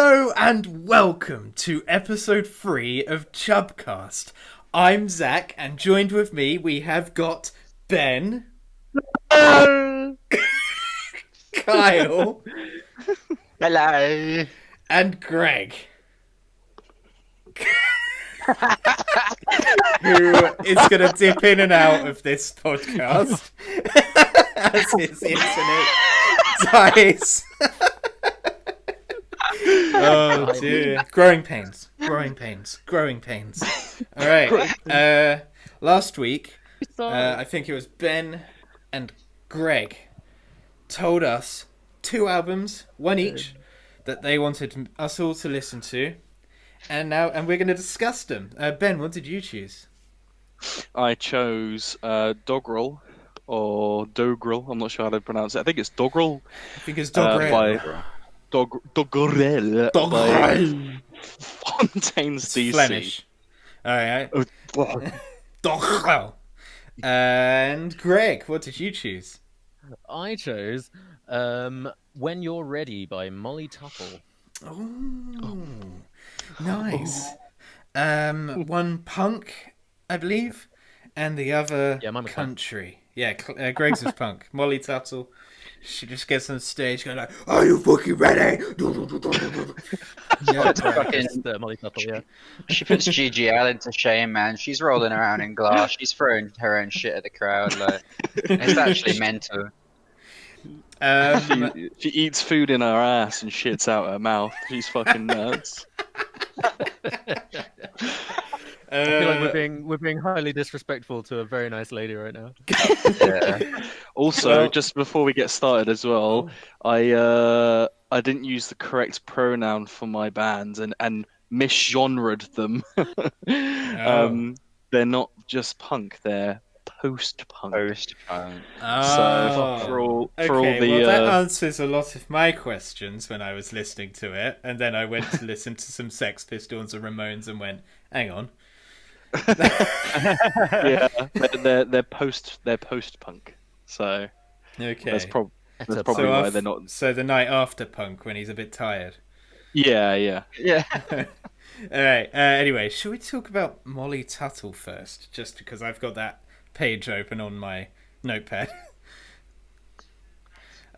Hello and welcome to episode 3 of CHUB Cast. I'm Zach, and joined with me we have got Ben, Kyle, Hello. and Greg, who is going to dip in and out of this podcast as his internet dies. Oh dear. Growing pains. Alright. Last week, I think it was Ben and Greg told us 2 albums, one each, that they wanted us all to listen to. And we're going to discuss them. Ben, what did you choose? I chose Dogrel, or Dogrel, I'm not sure how to pronounce it. I think it's Dogrel. I think it's Dogrel. Dogrel by Fontaines It's DC. Flemish. Alright. Dogrel. And Greg, what did you choose? I chose When You're Ready by Molly Tuttle. Oh, nice. One punk, I believe, and the other mine was country. Yeah, Greg's is punk. Molly Tuttle, she just gets on stage going like, "Are you fucking ready?" It's fucking, Molly Tuttle, yeah. she puts GGL into shame, man. She's rolling around in glass. She's throwing her own shit at the crowd. Like, it's actually mental. She eats food in her ass and shits out her mouth. She's fucking nuts. I feel like we're being highly disrespectful to a very nice lady right now. Yeah. Also, just before we get started as well, I didn't use the correct pronoun for my bands and misgenred them. They're not just punk; they're post-punk. Post-punk. So for all the well, that answers a lot of my questions when I was listening to it, and then I went to listen to some Sex Pistols and Ramones and went, "Hang on." yeah, they're post-punk. So Okay. that's probably So why they're not. So the night after punk, when he's a bit tired. Yeah. Yeah. All right. Anyway, should we talk about Molly Tuttle first? Just because I've got that page open on my notepad.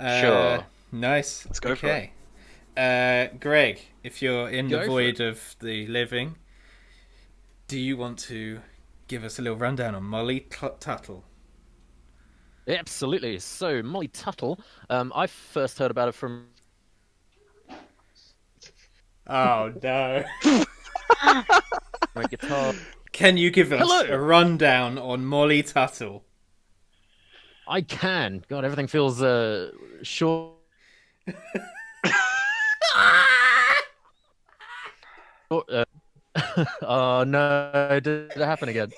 Sure. Nice. Let's go for it. Greg, if you're in Go the for void of the living, do you want to give us a little rundown on Molly Tuttle? Absolutely. So, Molly Tuttle, I first heard about it from... Oh, no. my guitar. Can you give us Hello. a rundown on Molly Tuttle? I can. God, everything feels short. Oh no, did it happen again?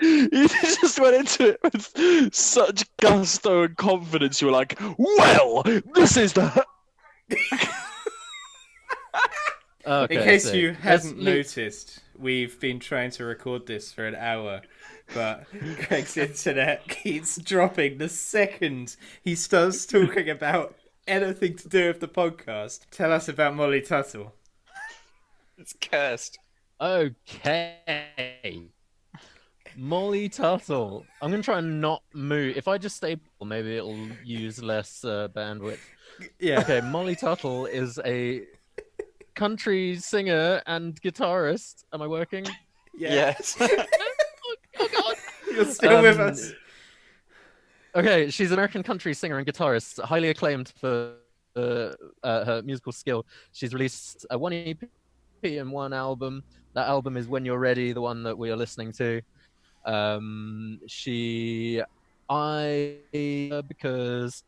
You just went into it with such gusto and confidence. You were like, "Well, this is the." Okay, In case so you let's hadn't leave- noticed, we've been trying to record this for an hour, but Greg's internet keeps dropping the second he starts talking about anything to do with the podcast. Tell us about Molly Tuttle. It's cursed. Okay. Molly Tuttle. I'm gonna try and not move. If I just stay, maybe it'll use less bandwidth. Yeah. Okay, Molly Tuttle is a country singer and guitarist. Am I working? Yeah. Yes. Oh God. You're still with us. Okay, she's an American country singer and guitarist, highly acclaimed for her musical skill. She's released one EP and one album. That album is When You're Ready, the one that we are listening to. Because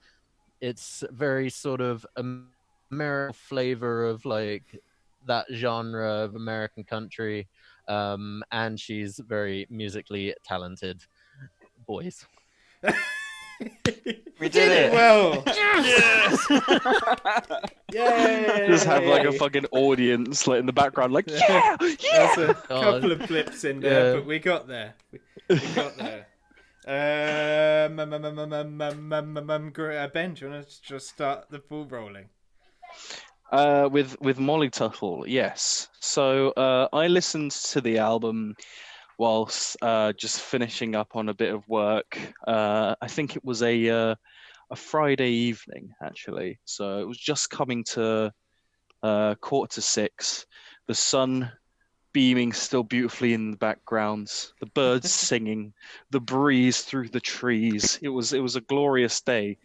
it's very sort of American flavor of like that genre of American country, and she's very musically talented. Boys. We did it. Well. Yes. Yay! Just have like a fucking audience like in the background, like There's a couple of blips in there, Yeah. but we got there. We got there. Ben, do you want to just start the ball rolling? With Molly Tuttle, yes. So I listened to the album whilst just finishing up on a bit of work. I think it was a Friday evening actually. So it was just coming to 5:45. The sun beaming still beautifully in the background, the birds singing, the breeze through the trees. It was a glorious day,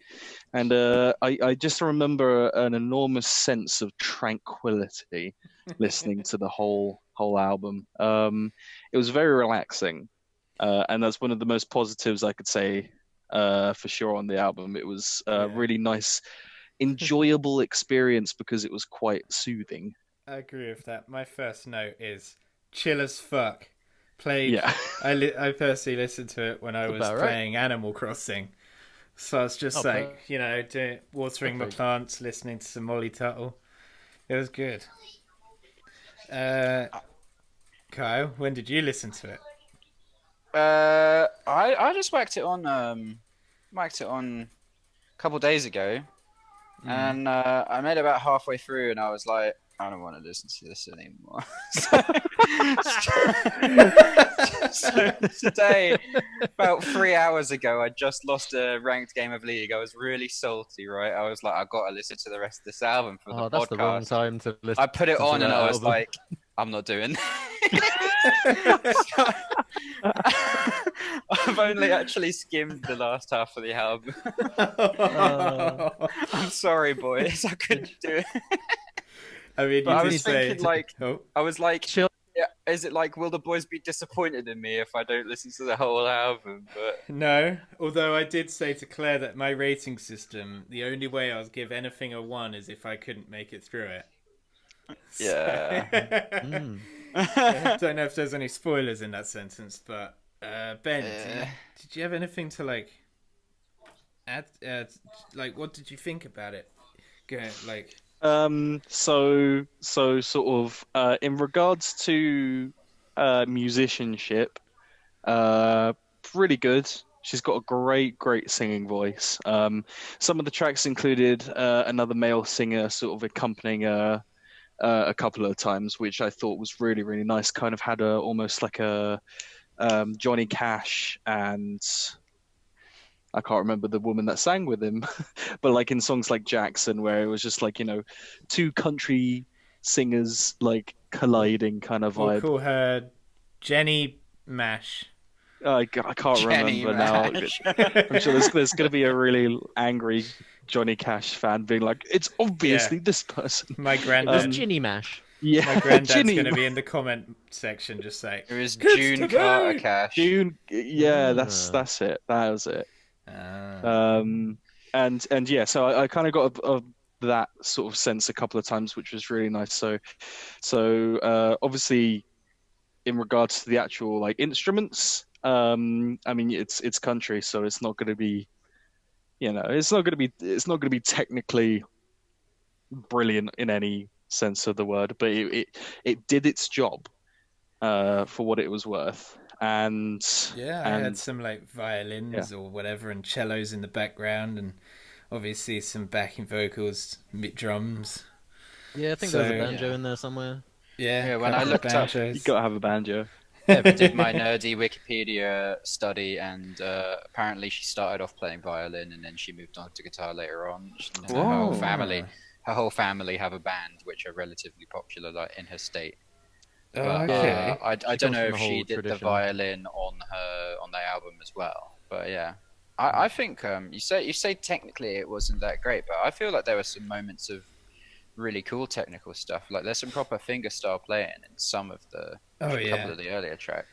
and I just remember an enormous sense of tranquility listening to the whole album. It was very relaxing, and that's one of the most positives I could say for sure on the album. It was a really nice, enjoyable experience because it was quite soothing. I agree with that. My first note is chill as fuck. Played. Yeah. I personally listened to it when I That's was about right. playing Animal Crossing. So it's just watering my Perfect. plants, listening to some Molly Tuttle. It was good. Kyle, when did you listen to it? I just whacked it on a couple days ago, and I made it about halfway through, and I was like, I don't want to listen to this anymore. So today, about 3 hours ago, I just lost a ranked game of League. I was really salty, right? I was like, I got to listen to the rest of this album for the Oh, that's podcast. the wrong time to listen. I put it on to and that I was album. like, I'm not doing that. I've only actually skimmed the last half of the album. I'm sorry, boys. I couldn't do it. I mean, But you I did was say. thinking, like, Oh. I was like, Chill. yeah, is it like, will the boys be disappointed in me if I don't listen to the whole album? But No, although I did say to Claire that my rating system, the only way I'll give anything a 1 is if I couldn't make it through it. yeah. I don't know if there's any spoilers in that sentence, but Ben, did you have anything to like add? Like, what did you think about it? Like, So sort of in regards to musicianship, really good. She's got a great singing voice. Some of the tracks included another male singer sort of accompanying her a couple of times, which I thought was really nice. Kind of had almost like a Johnny Cash and I can't remember the woman that sang with him, but like in songs like Jackson, where it was just like, two country singers like colliding kind of we'll vibe. call her Jenny Mash. I can't Jenny remember now. Mash. I'm sure there's going to be a really angry Johnny Cash fan being like, it's obviously this person. My It was granddad. Ginny Mash. Yeah, My granddad's Ginny. going to be in the comment section, just like It was "Kids June today!" Carter Cash. June. Yeah, that's Ah. it. That was it. Ah. And yeah, so I kind of got that sort of sense a couple of times, which was really nice. So obviously, in regards to the actual like instruments, I mean it's country, so it's not going to be, it's not going to be technically brilliant in any sense of the word, but it did its job for what it was worth. And Yeah, I had some like violins or whatever and cellos in the background, and obviously some backing vocals, drums. Yeah, I think So- there's a banjo in there somewhere. Yeah, when couple I of looked up- banjos. you got to have a banjo. I did my nerdy Wikipedia study, and apparently she started off playing violin, and then she moved on to guitar later on. And her Whoa. whole family have a band which are relatively popular, like in her state. Oh, But, okay. I She don't comes know from if a she whole did the tradition. violin on the album as well. But yeah, I think you say technically it wasn't that great, but I feel like there were some moments of really cool technical stuff. Like there's some proper fingerstyle playing in some of the couple of the earlier tracks.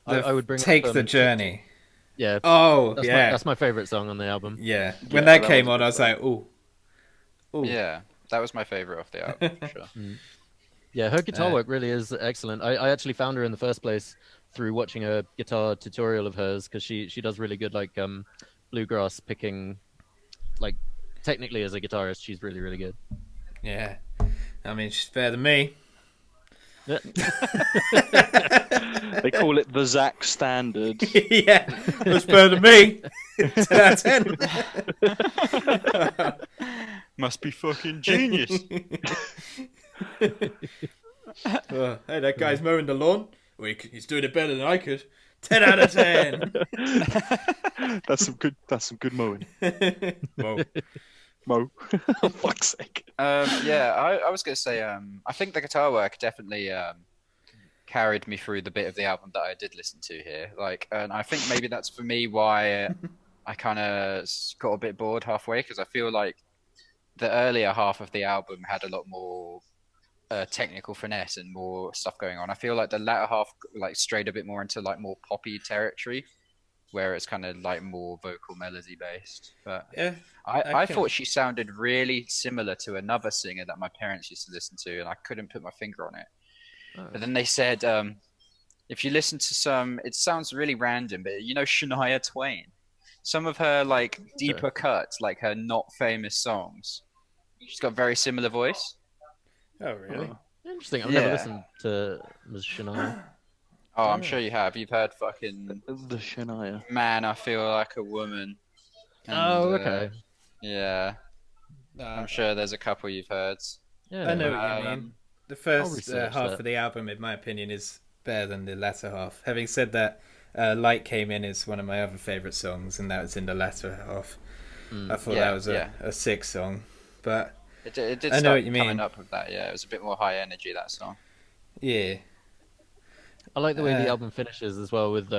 I would bring Take up, the Journey. Yeah, Oh, that's my favorite song on the album. Yeah. Yeah, When that that came was a on, good I was song. like, ooh. Ooh. Yeah, that was my favorite off the album for sure. Yeah, her guitar work really is excellent. I actually found her in the first place through watching a guitar tutorial of hers, because she does really good like bluegrass picking. Like technically as a guitarist, she's really good. Yeah. I mean, she's better than me. They call it the Zach standard. Yeah, that's better than me. 10 out of 10. Must be fucking genius. Oh, hey, that guy's mowing the lawn. Well, he's doing it better than I could. 10 out of 10. That's some good mowing. Whoa. Mo. For fuck's sake. Yeah, I was gonna say, I think the guitar work definitely carried me through the bit of the album that I did listen to here. Like, and I think maybe that's for me why I kind of got a bit bored halfway, because I feel like the earlier half of the album had a lot more technical finesse and more stuff going on. I feel like the latter half like strayed a bit more into like more poppy territory, where it's kind of like more vocal melody based. But Yeah. I thought she sounded really similar to another singer that my parents used to listen to, and I couldn't put my finger on it. Oh. But then they said, if you listen to some, it sounds really random, but you know Shania Twain, some of her like deeper cuts, like her not famous songs, she's got a very similar voice. Oh, really? Interesting. I've Yeah. never listened to Ms. Shania. Oh, I'm sure you have. You've heard fucking The Shania. Man, I Feel Like a Woman. And, Oh, okay. Yeah, I'm sure there's a couple you've heard. Yeah. I know what you mean. The first research half that. of the album, in my opinion, is better than the latter half. Having said that, Light Came In is one of my other favourite songs, and that was in the latter half. I thought Yeah, that was a sick song. But It did I know start what you mean. coming up with that. Yeah, it was a bit more high energy, that song. yeah. I like the way the Uh, album finishes as well. With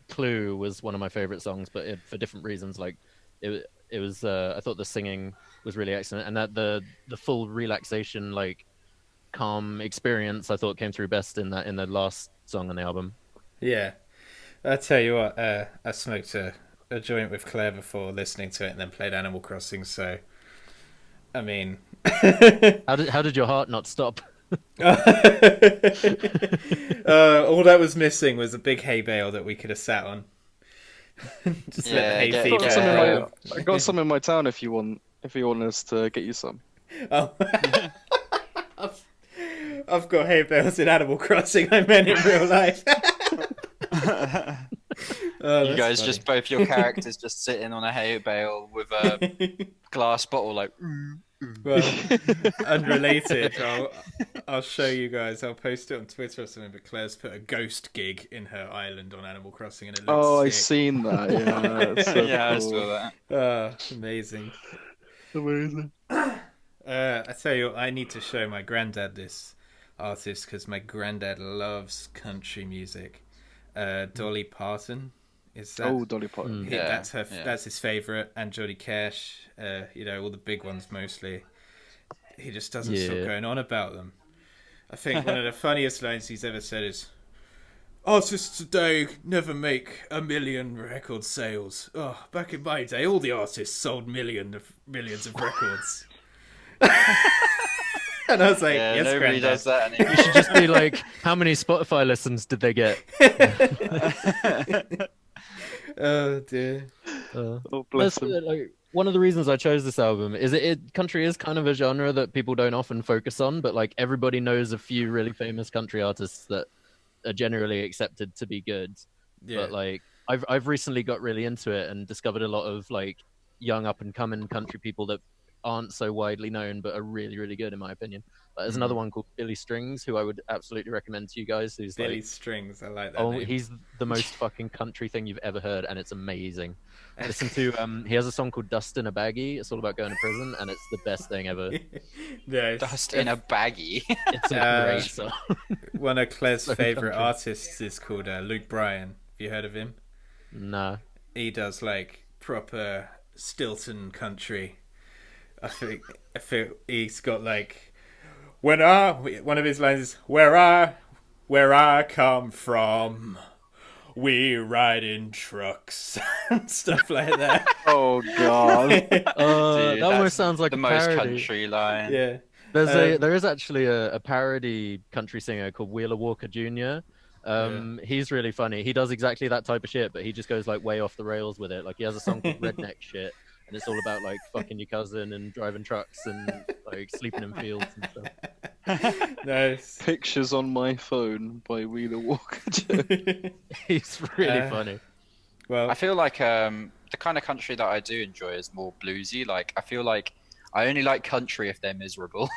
"Clue" was one of my favorite songs, but for different reasons. Like it was. I thought the singing was really excellent, and that the full relaxation, like calm experience, I thought came through best in the last song on the album. Yeah. I tell you what, I smoked a joint with Claire before listening to it and then played Animal Crossing, so I mean How did your heart not stop? all that was missing was a big hay bale that we could have sat on. Just let the Yeah, hay get- fever get- throw. I got some in my town if you want us to get you some. Oh. I've got hay bales in Animal Crossing. I meant in real life. Oh, You that's guys funny. just both your characters just sitting on a hay bale with a glass bottle, like. Well, unrelated. I'll show you guys. I'll post it on Twitter or something. But Claire's put a ghost gig in her island on Animal Crossing, and it looks Oh, I've sick. seen that. Yeah, it's so Yeah, I cool. saw that. Oh, amazing. Amazing. I tell you what, I need to show my granddad this artist because my granddad loves country music. Dolly Parton. Is that? Oh, Dolly Parton. Yeah, Yeah, that's yeah. That's his favorite, and Johnny Cash. All the big ones mostly. He just doesn't stop Yeah. going on about them. I think one of the funniest lines he's ever said is, "Artists today never make 1 million record sales. Oh, back in my day, all the artists sold millions of records." And I was like, Yeah, "Yes, nobody Grandad." does that You anymore. should just be like, how many Spotify listens did they get? Oh dear. Oh, bless That's, him. like, one of the reasons I chose this album is country is kind of a genre that people don't often focus on, but like everybody knows a few really famous country artists that are generally accepted to be good. Yeah. But like I've recently got really into it and discovered a lot of like young up and coming country people that aren't so widely known but are really, really good in my opinion. There's another one called Billy Strings who I would absolutely recommend to you guys, who's Billy like, Strings. I like that oh, name. he's the most fucking country thing you've ever heard, and it's amazing. Listen to he has a song called Dust in a Baggie. It's all about going to prison, and it's the best thing ever. Yeah, Dust in a baggie. It's a great song. one of Claire's So favorite country. artists is called Luke Bryan. Have you heard of him? Nah. He does like proper Stilton country. I think he's got like one of his lines is where I come from, we ride in trucks and stuff like that. Oh god. Dude, That almost that's sounds like the a most parody. country line. Yeah. There is actually a parody country singer called Wheeler Walker Jr. He's really funny. He does exactly that type of shit, but he just goes like way off the rails with it. Like he has a song called Redneck Shit, and it's all about like fucking your cousin and driving trucks and like sleeping in fields and stuff. Nice. Pictures on My Phone by Wheeler Walker. He's really Uh, funny. Well, I feel like the kind of country that I do enjoy is more bluesy. Like I feel like I only like country if they're miserable.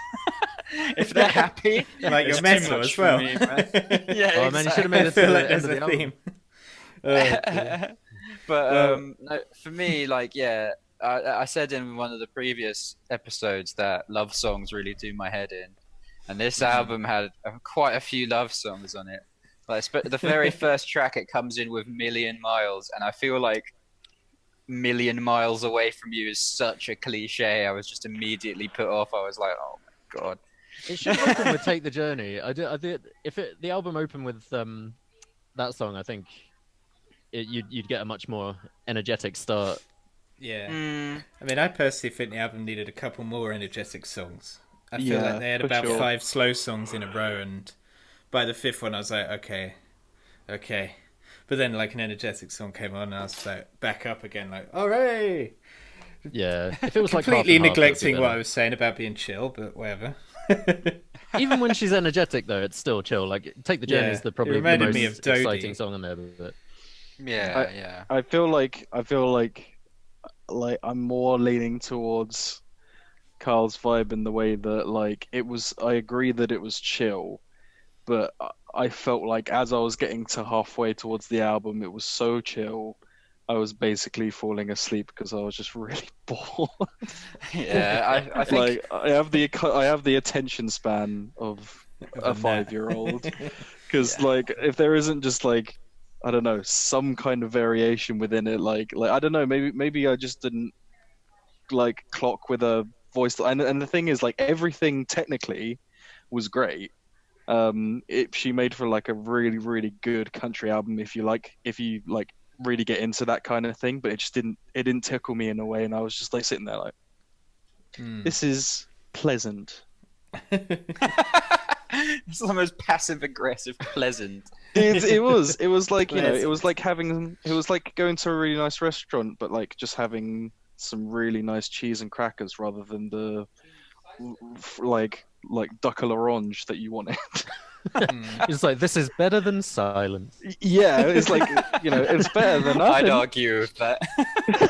If they're happy, like it's your too metal much as for well. me, man. Yeah, Oh man, you should have I made it to feel the like end there's of the a album. theme. Oh, dear. But Well- no, for me, like, yeah, I said in one of the previous episodes that love songs really do my head in, and this album had quite a few love songs on it. Like the very first track, it comes in with "Million Miles," and I feel like "Million Miles Away from You" is such a cliche. I was just immediately put off. I was like, oh my god. It should have opened with "Take the Journey." I did. If the album opened with that song, I think you'd get a much more energetic start. Yeah. Mm, I mean, I personally think the album needed a couple more energetic songs. I feel Yeah, like they had for about sure. 5 slow songs in a row, and by the 5th one, I was like, okay. But then, like, an energetic song came on, and I was like, back up again, like, hooray! Yeah, if it was like Completely half and half, it would be neglecting what better. I was saying about being chill, but whatever. Even when she's energetic, though, it's still chill. Like "Take the Journey" Yeah, is it probably the reminded most me of Dodie. exciting song on there. But yeah. I feel like I'm more leaning towards Carl's vibe in the way that like it was. I agree that it was chill, but I felt like as I was getting to halfway towards the album, it was so chill. I was basically falling asleep because I was just really bored. Yeah, I think Like I have the attention span of a 5-year-old. Because like if there isn't just like I don't know some kind of variation within it, like I don't know, maybe I just didn't like clock with a voice. And the thing is, like everything technically was great. She made for like a really really good country album if you like really get into that kind of thing. But it didn't tickle me in a way, and I was just like sitting there like this is pleasant. it's almost passive aggressive pleasant. It was like Pleasant. it was like going to a really nice restaurant, but like just having some really nice cheese and crackers rather than the like duck à l'orange that you wanted. it's like, this is better than silence. Yeah, it's like it's better than I'd nothing. argue with that.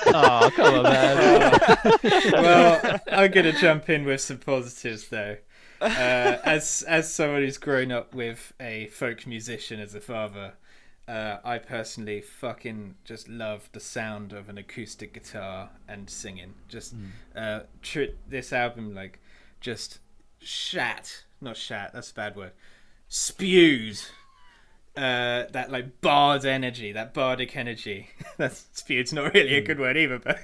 Oh, come on, man. Well, I'm gonna jump in with some positives though. As someone who's grown up with a folk musician as a father, I personally fucking just love the sound of an acoustic guitar and singing. Just this album like just not shat. That's a bad word. Spewed that like bardic energy. That's spewed's not really a good word either, but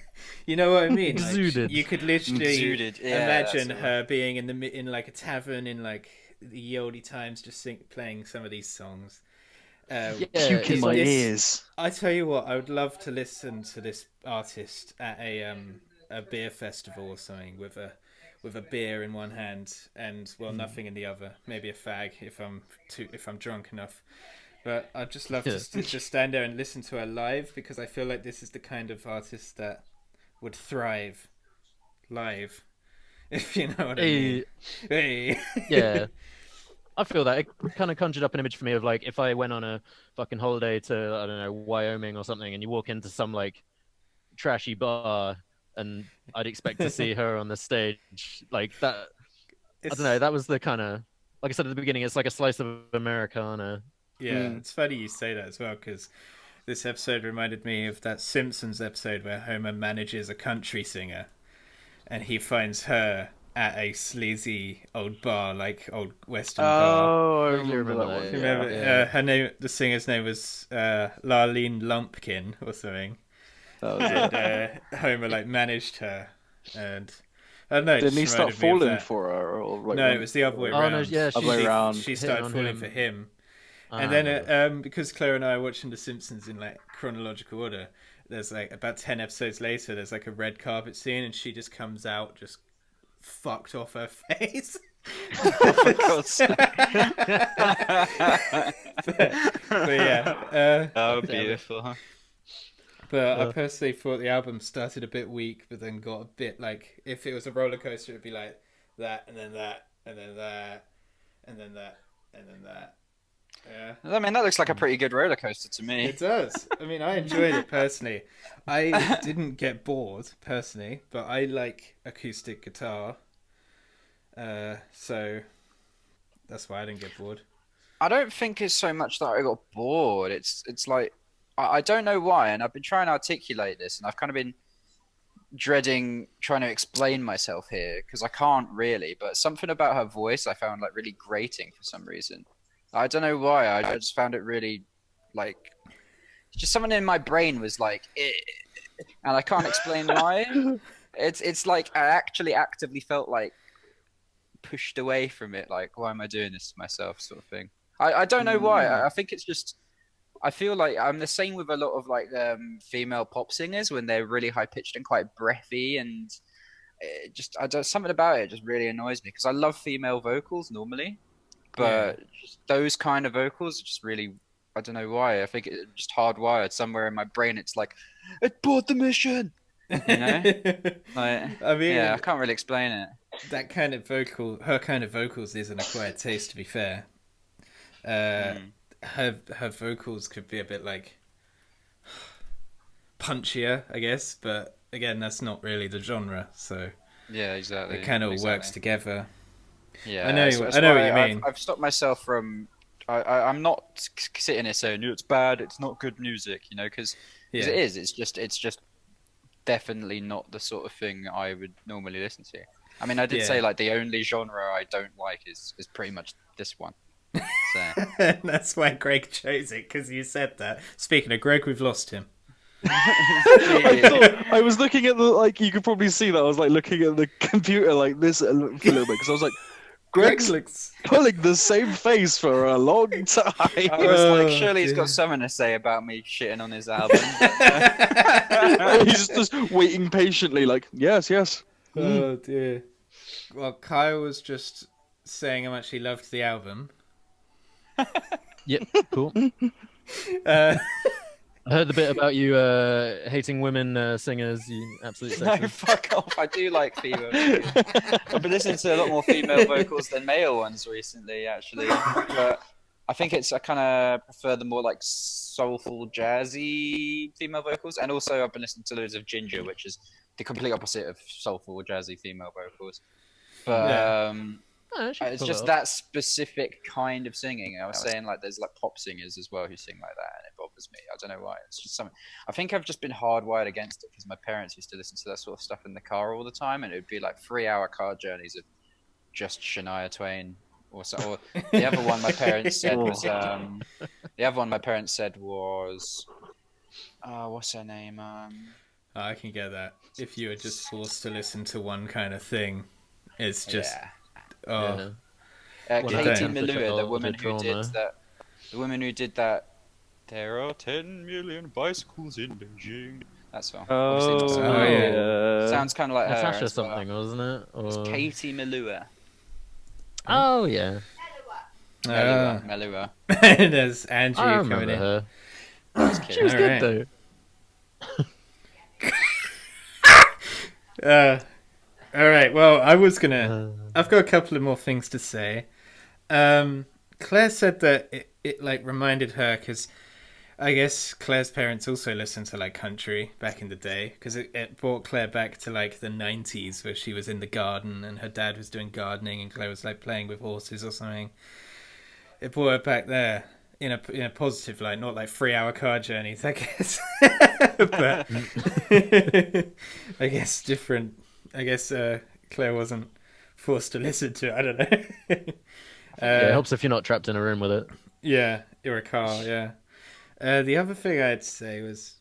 you know what I mean. Like, Exuded. you could literally Exuded, yeah, imagine that's her being in like a tavern in like the ye olde times, just playing some of these songs. Puke in my this- ears. I tell you what, I would love to listen to this artist at a beer festival or something with a beer in one hand and nothing in the other. Maybe a fag if I'm drunk enough. But I'd just love to just stand there and listen to her live, because I feel like this is the kind of artist that would thrive live, if you know what I mean. Hey. Yeah. I feel that it kind of conjured up an image for me of like if I went on a fucking holiday to, I don't know, Wyoming or something, and you walk into some like trashy bar and I'd expect to see her on the stage like that. I don't know, that was the kind of, like I said at the beginning, it's like a slice of Americana. Yeah, it's funny you say that as well, because this episode reminded me of that Simpsons episode where Homer manages a country singer and he finds her at a sleazy old bar, like old Western bar. Oh, I Vaguely remember that remember one. that, Remember, yeah. her name, the singer's name was Larlene Lumpkin or something. That was it. And Homer like managed her, and I don't know. it Didn't he just start reminded me of falling that. for her? Or like No, it was the other way Oh, around. no, yeah, Other way around. She Hitting started on falling him. for him. Ah, And then, because Claire and I are watching The Simpsons in like chronological order, there's like about 10 episodes later, there's like a red carpet scene, and she just comes out just fucked off her face. For God's sake. but yeah, Oh, beautiful. but I personally thought the album started a bit weak, but then got a bit like, if it was a roller coaster, it'd be like that, and then that, and then that, and then that, and then that. Yeah. I mean, that looks like a pretty good roller coaster to me. It does. I mean, I enjoyed it personally. I didn't get bored personally, but I like acoustic guitar. So that's why I didn't get bored. I don't think it's so much that I got bored. It's like I don't know why, and I've been trying to articulate this, and I've kind of been dreading trying to explain myself here because I can't really. But something about her voice I found like really grating for some reason. I don't know why. I just found it really like just something in my brain was like, and I can't explain why. It's like I actually actively felt like pushed away from it. Like, why am I doing this to myself, sort of thing. I don't know why. I think it's just I feel like I'm the same with a lot of like female pop singers when they're really high pitched and quite breathy, and it just something about it just really annoys me because I love female vocals normally, but just those kind of vocals are just really I don't know why. I think it's just hardwired somewhere in my brain. It's like it bought the mission, you know. Like, I mean, yeah, I can't really explain it. That kind of her kind of vocals is an acquired taste. To be fair, her vocals could be a bit like punchier, I guess, but again, that's not really the genre, so yeah, exactly. It kind of works together. Yeah, I know what you mean. I've stopped myself from. I'm not sitting here saying it's bad, it's not good music, you know, because it is. It's just definitely not the sort of thing I would normally listen to. I mean, I did say like the only genre I don't like is pretty much this one. So. That's why Greg chose it, because you said that. Speaking of Greg, we've lost him. I was looking at the like. You could probably see that I was like looking at the computer like this a little bit because I was like, Greg's pulling the same face for a long time. I was like, surely he's got something to say about me shitting on his album. He's just waiting patiently, like, yes. Oh dear. Well, Kyle was just saying how much he loved the album. Yep, cool. I heard the bit about you hating women singers, you absolute sexist. No, fuck off. I do like female vocals. I've been listening to a lot more female vocals than male ones recently, actually. But I think I kind of prefer the more like soulful, jazzy female vocals. And also I've been listening to loads of Ginger, which is the complete opposite of soulful, jazzy female vocals. But it's just that specific kind of singing. I was saying like there's like pop singers as well who sing like that, and it bothers me. I don't know why. It's just something. I think I've just been hardwired against it because my parents used to listen to that sort of stuff in the car all the time, and it would be like 3-hour car journeys of just Shania Twain. Or the other one my parents said was what's her name? I can get that. If you were just forced to listen to one kind of thing, it's just. Katie Melua, the woman who did that. There are 10 million bicycles in Beijing. That song. Sounds kind of like Natasha her. Something, wasn't it? Or... It's Katie Melua. Oh yeah. Melua. There's Angie I coming remember in. her. She was All good though. All right. Well, I've got a couple of more things to say. Claire said that it like reminded her because I guess Claire's parents also listened to like country back in the day because it brought Claire back to like the 90s where she was in the garden and her dad was doing gardening and Claire was like playing with horses or something. It brought her back there in a positive light, not like 3-hour car journeys, I guess. But I guess different. I guess Claire wasn't forced to listen to it. I don't know. It helps if you're not trapped in a room with it. Yeah, you're a car, yeah. The other thing I'd say was...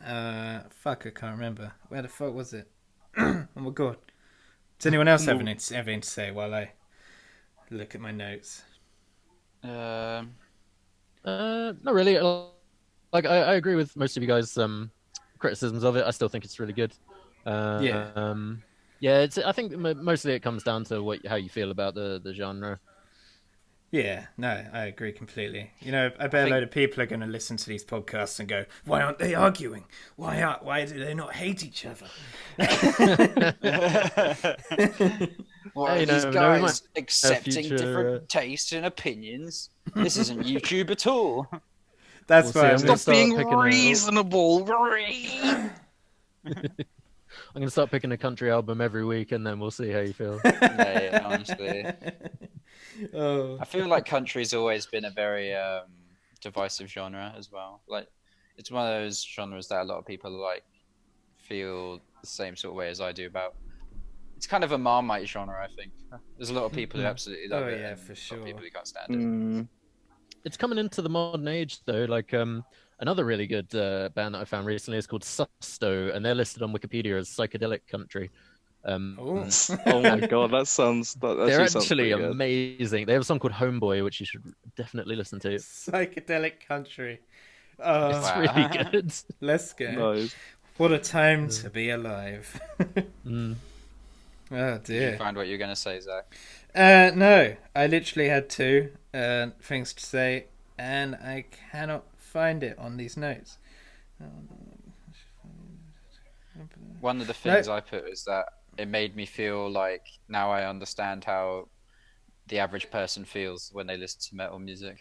fuck, I can't remember. Where the fuck was it? Oh my god. Does anyone else have anything to say while I look at my notes? Not really. Like, I agree with most of you guys' criticisms of it. I still think it's really good. I think mostly it comes down to how you feel about the genre. Yeah, no, I agree completely. You know, I bet a load of people are going to listen to these podcasts and go, "Why aren't they arguing? Why do they not hate each other?" What Hey, are these no, we guys might have accepting future, different tastes and opinions? This isn't YouTube at all. That's We'll what see. I I'm gonna mean. Stop being start picking reasonable. I'm gonna start picking a country album every week, and then we'll see how you feel. Yeah, honestly. Oh, I feel like country's always been a very divisive genre as well. Like, it's one of those genres that a lot of people like feel the same sort of way as I do about. It's kind of a Marmite genre, I think. There's a lot of people who absolutely love Oh, it, yeah, and for a lot sure. of people who can't stand it. Mm. It's coming into the modern age though. Like another really good band that I found recently is called Susto, and they're listed on Wikipedia as psychedelic country. oh. Oh my god, that They're actually sounds actually pretty good. amazing. They have a song called Homeboy, which you should definitely listen to. Psychedelic country. It's Wow. really good. Let's go. Nice. What a time to be alive. Mm. Oh Did you dear. find what you're going to say, Zach? No, I literally had two things to say, and I cannot find it on these notes. One of the things I put is that it made me feel like now I understand how the average person feels when they listen to metal music.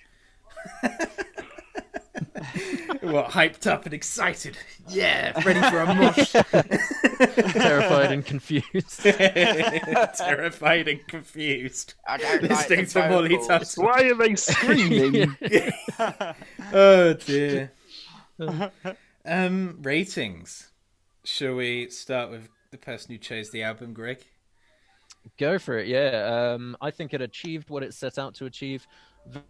What, hyped up and excited? Yeah, ready for a mosh. Terrified and confused. Terrified and confused. I don't Listening to Molly Tuttle. Why are they screaming? Oh dear. Ratings. Shall we start with the person who chose the album, Greg? Go for it, yeah. I think it achieved what it set out to achieve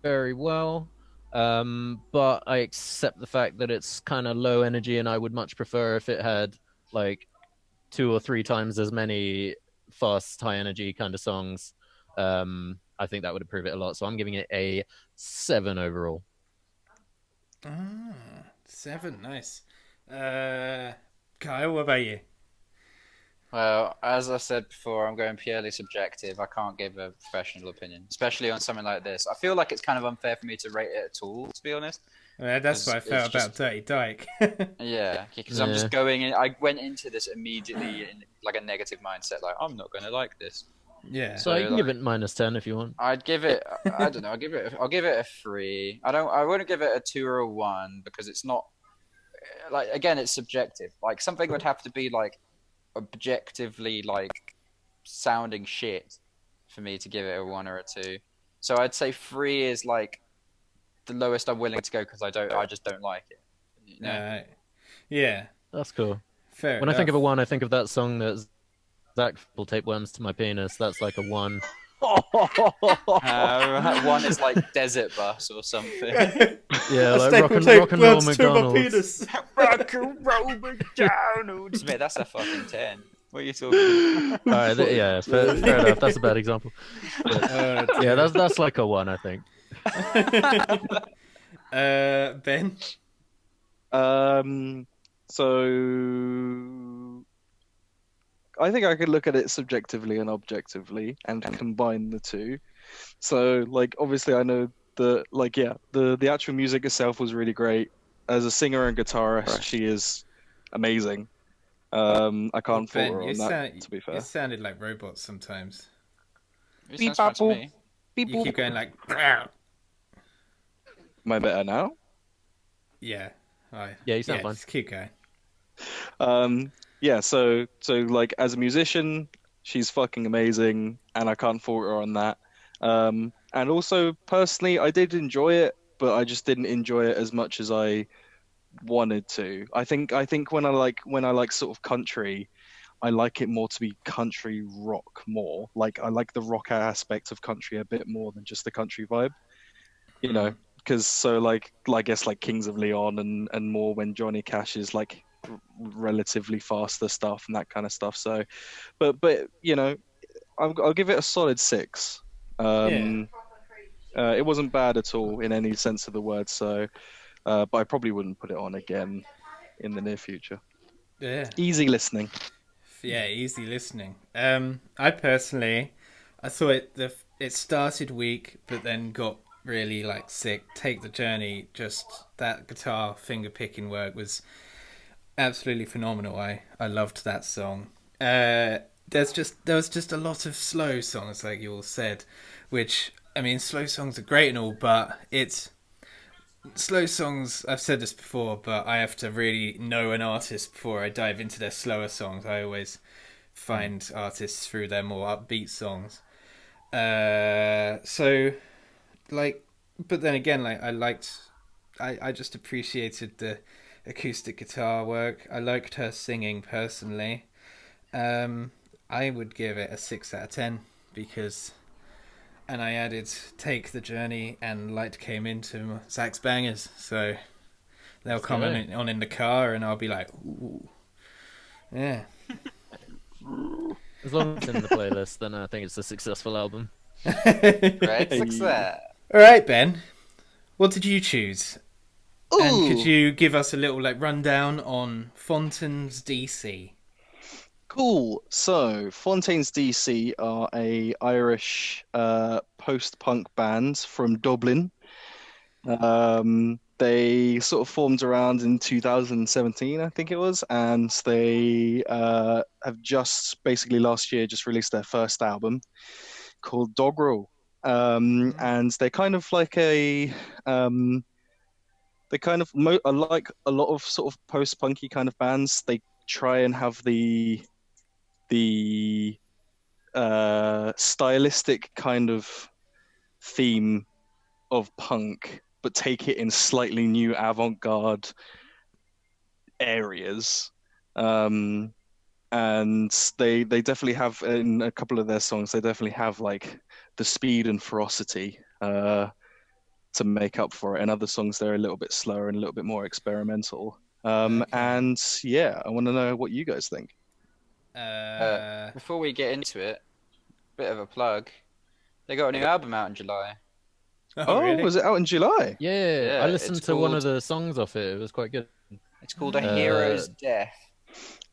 very well. But I accept the fact that it's kind of low energy, and I would much prefer if it had like 2 or 3 times as many fast, high energy kind of songs. I think that would improve it a lot. So I'm giving it a 7 overall. Ah, 7, nice. Kyle, what about you? Well, as I said before, I'm going purely subjective. I can't give a professional opinion, especially on something like this. I feel like it's kind of unfair for me to rate it at all, to be honest. That's what I felt It's about just- Dirty Dyke. Yeah, because I'm just going in. I went into this immediately in like a negative mindset, like I'm not going to like this. Yeah. So you can give it -10 if you want. I'd give it. I don't know. I'll give it a 3. I wouldn't give it a 2 or a 1 because it's not. Like again, it's subjective. Like something would have to be like objectively like sounding shit for me to give it a 1 or a 2. So I'd say 3 is like the lowest I'm willing to go because I just don't like it. You know? Yeah. That's cool. Fair When I think of enough. a 1, I think of that song that Zach will tape worms to my penis. That's like a 1. 1 is like Desert Bus or something. Yeah, A like staple rock tape and roll worms to my McDonald's. penis. Rock and roll McDonald's. Mate, that's a fucking 10. What are you talking about? All right, yeah, fair enough. That's a bad example. Yeah, that's like a 1, I think. Ben? So I think I could look at it subjectively and objectively and combine the two. So like obviously I know that like the actual music itself was really great. As a singer and guitarist, she is amazing. I can't fault her on that, to be fair. You sounded like robots sometimes. It sounds fine to me. You keep going like... "Brow." Am I better now? Yeah. Right. Yeah, you sound fine. Just keep going. Yeah, so like as a musician, she's fucking amazing, and I can't fault her on that. And also personally, I did enjoy it, but I just didn't enjoy it as much as I wanted to. I think when I like sort of country, I like it more to be country rock more. Like I like the rock aspect of country a bit more than just the country vibe. You know, because so like I guess like Kings of Leon and more when Johnny Cash is like relatively faster stuff and that kind of stuff. So, but you know, I'll give it a solid 6. It wasn't bad at all in any sense of the word. So, but I probably wouldn't put it on again in the near future. Yeah. Easy listening. Yeah, easy listening. I personally, I thought it started weak, but then got really like sick. Take the Journey, just that guitar finger picking work was absolutely phenomenal. I loved that song. there was just a lot of slow songs, like you all said, which I mean, slow songs are great and all, but it's slow songs. I've said this before, but I have to really know an artist before I dive into their slower songs. I always find artists through their more upbeat songs. So like, but then again, like I just appreciated the acoustic guitar work. I liked her singing personally. Um, I would give it a 6 out of 10 because, and I added "Take the Journey" and "Light Came Into" Zach's bangers, so they'll come on in the car, and I'll be like, ooh, yeah. As long as it's in the playlist, then I think it's a successful album. Great success. All right, Ben, what did you choose? Ooh. And could you give us a little like rundown on Fontaines DC? Cool. So, Fontaines DC are a Irish post-punk band from Dublin. They sort of formed around in 2017, I think it was, and they have just basically last year just released their first album called Doggerel. And they're kind of like they kind of like a lot of sort of post-punky kind of bands. They try and have the stylistic kind of theme of punk, but take it in slightly new avant-garde areas. And they definitely have in a couple of their songs, they definitely have like the speed and ferocity to make up for it. And other songs they're a little bit slower and a little bit more experimental. Okay. And yeah, I want to know what you guys think. Before we get into it, bit of a plug. They got a new album out in July. Oh, really? was it out in July? Yeah, Yeah, I listened it's to one of called- the songs off it. It was quite good. It's called A Hero's Death.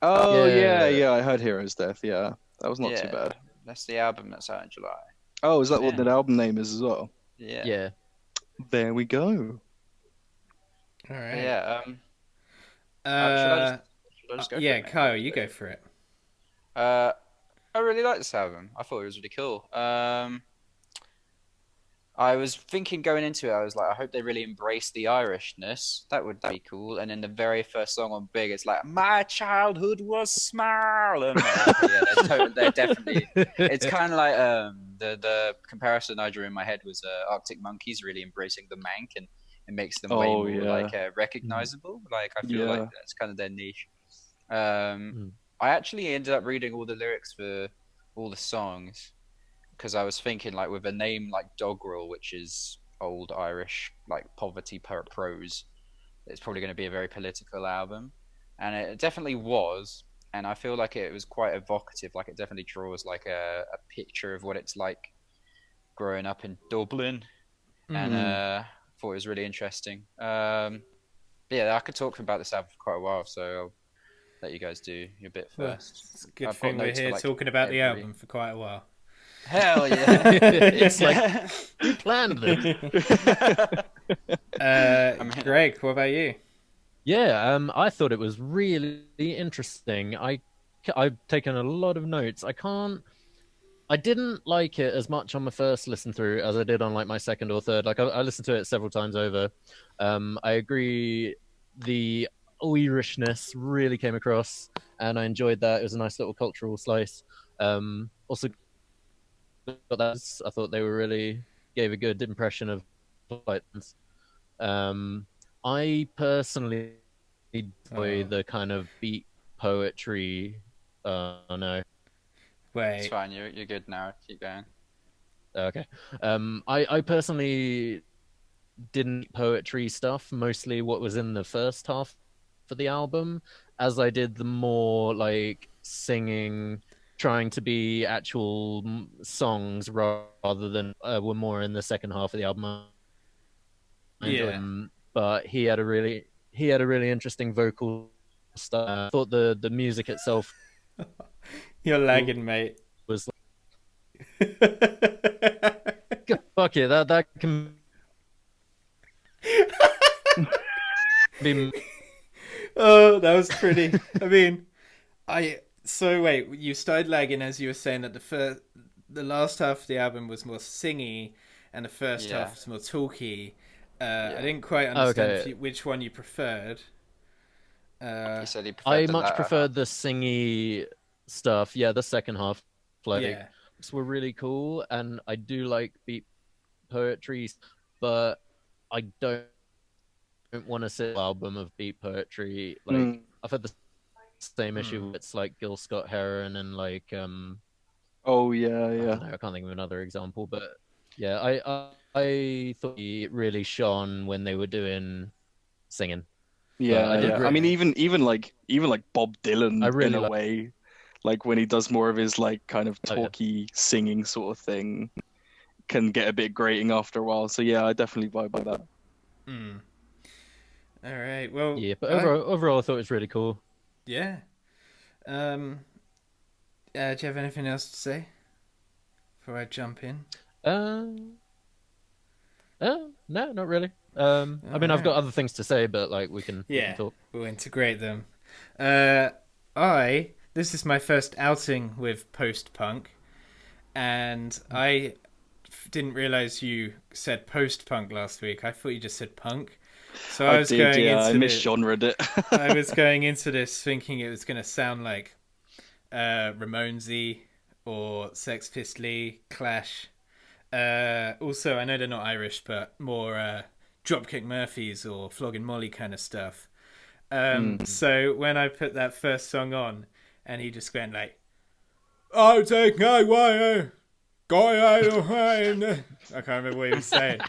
Oh Yeah. yeah, I heard Hero's Death. Yeah, that was not too bad. That's the album that's out in July. Oh, is that what Yeah. the album name is as well? Yeah. Yeah. There we go. All right. Yeah. Should I just go for yeah, it, mate? Kyle, you go for it. I really like this album. I thought it was really cool. I was thinking going into it, I was like, I hope they really embrace the Irishness. That would be cool. And then the very first song on Big, it's like, my childhood was small. And they're definitely. It's kind of like the comparison I drew in my head was Arctic Monkeys really embracing the Manc, and it makes them way more like recognizable. Like I feel like that's kind of their niche. I actually ended up reading all the lyrics for all the songs, because I was thinking, like, with a name like Doggerel, which is old Irish, like, poverty prose, it's probably going to be a very political album. And it definitely was. And I feel like it was quite evocative. Like, it definitely draws, like, a picture of what it's like growing up in Dublin. And thought it was really interesting. But yeah, I could talk about this album for quite a while, so I'll let you guys do your bit first. It's a good I've got thing we're notes for, here like, talking about the every- album for quite a while. Hell yeah. It's like, who planned this? Greg, what about you? Yeah, I thought it was really interesting. I've taken a lot of notes. I didn't like it as much on my first listen through as I did on like my second or third. Like I listened to it several times over. I agree, the Irishness really came across, and I enjoyed that. It was a nice little cultural slice. Also, I thought they were really gave a good impression of Titans. I personally enjoy the kind of beat poetry. No. Wait. It's fine, you're good now. Keep going. Okay. I personally didn't poetry stuff, mostly what was in the first half for the album, as I did the more like singing, trying to be actual songs rather than were more in the second half of the album. Yeah. But he had a really interesting vocal style. I thought the music itself You're lagging, mate. was fuck it, that can be. Oh, that was pretty. I mean, So wait, you started lagging as you were saying that the last half of the album was more singy, and the first Yeah. half was more talky. I Yeah. didn't quite understand Okay. which one you preferred. He said he I preferred the much latter preferred half. the singy stuff. Yeah, the second half, like, Yeah. were really cool, and I do like beat poetry, but I don't want a single album of beat poetry. Like, Mm. I've had the same issue. Hmm. It's like Gil Scott Heron and like Oh yeah, I yeah, don't know. I can't think of another example, but yeah, I thought he really shone when they were doing singing. But I yeah, did. yeah. I mean, Okay. even like Bob I Dylan in really a like. way, like when he does more of his like kind of Oh yeah. talky singing sort of thing, can get a bit grating after a while. So yeah, I definitely vibe with that. Hmm. All right. Well, Yeah, but overall, I thought it was really cool. yeah. Um. Do you have anything else to say before I jump in? Uh, no, not really. I All mean, I've got right. other things to say, but like we can Yeah, talk. we'll integrate them. Uh, this is my first outing with post punk, and I didn't realize you said post punk last week. I thought you just said punk. So I did, yeah. I misgenred it. I was going into this thinking it was going to sound like Ramonesy or Sex Pistols, Clash. Also, I know they're not Irish, but more Dropkick Murphys or Flogging Molly kind of stuff. Mm. So when I put that first song on, and he just went like, "Oh, take my way, go out of hand." I can't remember what he was saying.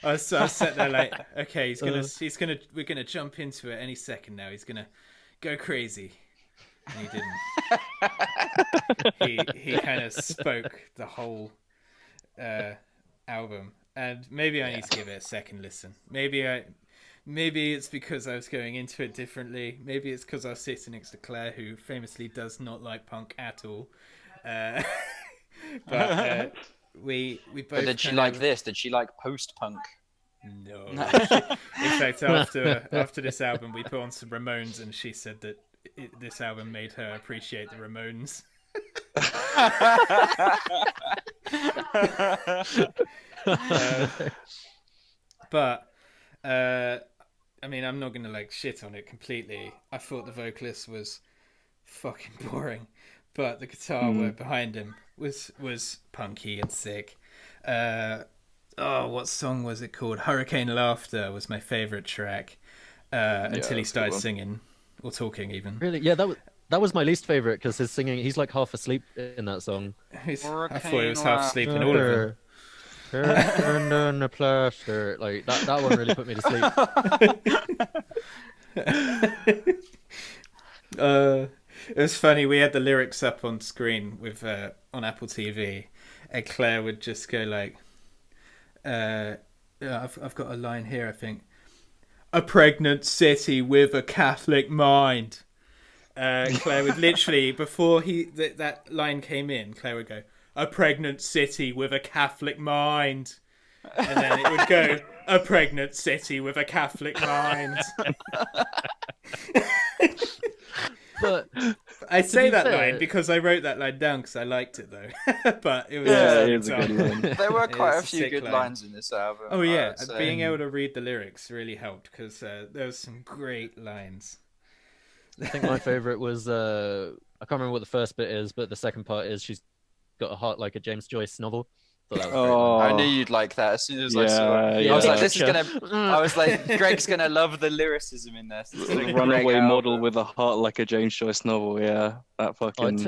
I was sat there like, okay, we're gonna jump into it any second now. He's gonna go crazy, and he didn't. He kind of spoke the whole album, and maybe I Yeah. need to give it a second listen. Maybe it's because I was going into it differently. Maybe it's because I was sitting next to Claire, who famously does not like punk at all. Uh, but we both. But did she like this? Did she like post-punk? No. No. In fact, after this album, we put on some Ramones, and she said that this album made her appreciate the Ramones. But I mean, I'm not gonna like shit on it completely. I thought the vocalist was fucking boring, but the guitar Mm. work behind him was punky and sick. What song was it called? Hurricane Laughter was my favorite track until he that's a good started one. singing or talking even. Really, yeah, that was my least favorite because his singing. He's like half asleep in that song. I thought he Hurricane was half asleep in all of them. Turned on the plaster. Like that one really put me to sleep. It was funny. We had the lyrics up on screen with on Apple TV, and Claire would just go like, I've got a line here. I think a pregnant city with a Catholic mind." Claire would literally before that line came in, Claire would go, "A pregnant city with a Catholic mind," and then it would go, "A pregnant city with a Catholic mind." But I say be that fair- line because I wrote that line down because I liked it though. But it was Yeah, just it an is a good example. line. There were quite a It's a few sick good line. lines in this album. Oh yeah, I would say. being able to read the lyrics really helped because there was some great lines. I think my favorite was I can't remember what the first bit is, but the second part is she's got a heart like a James Joyce novel. Thought that was a great line. I knew Oh, you'd like that as soon as I saw it. yeah, I was yeah. like, this is Gotcha. gonna. I was like, Greg's gonna love the lyricism in this. This is a The Greg runaway model album. with a heart like a James Joyce novel. Yeah, that Oh, fucking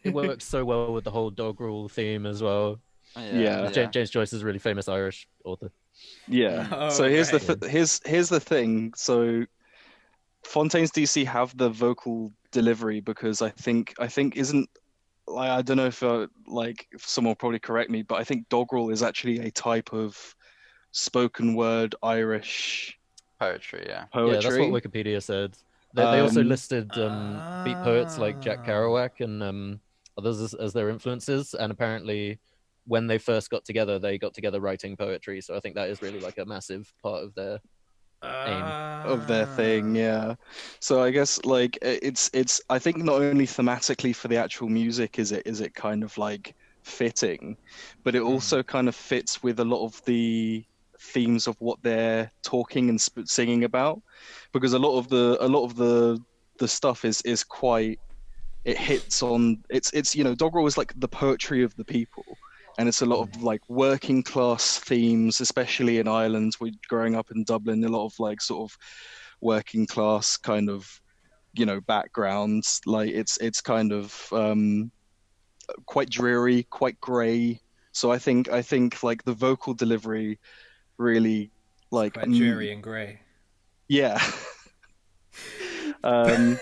it works so well with the whole dog rule theme as well. Yeah. James Joyce is a really famous Irish author. yeah. Oh, So here's right. here's the thing. So Fontaines DC have the vocal delivery because I think isn't like I don't know if like if someone will probably correct me, but I think doggerel is actually a type of spoken word Irish Poetry, yeah. Yeah, that's what poetry. Wikipedia said. They also Um, listed beat poets like Jack Ah. Kerouac and others as their influences, and apparently when they first got together, they got together writing poetry. So I think that is really like a massive part of their aim. of their thing, yeah. So I guess like it's I think not only thematically for the actual music is it kind of like fitting, but it also kind of fits with a lot of the themes of what they're talking and singing about, because a lot of the stuff is quite, it hits on, it's Doggerel is like the poetry of the people, and it's a lot of like working class themes, especially in Ireland. We're growing up in Dublin, a lot of like sort of working class kind of backgrounds. Like it's kind of quite dreary, quite grey. So I think like the vocal delivery really It's like quite dreary and grey. yeah. To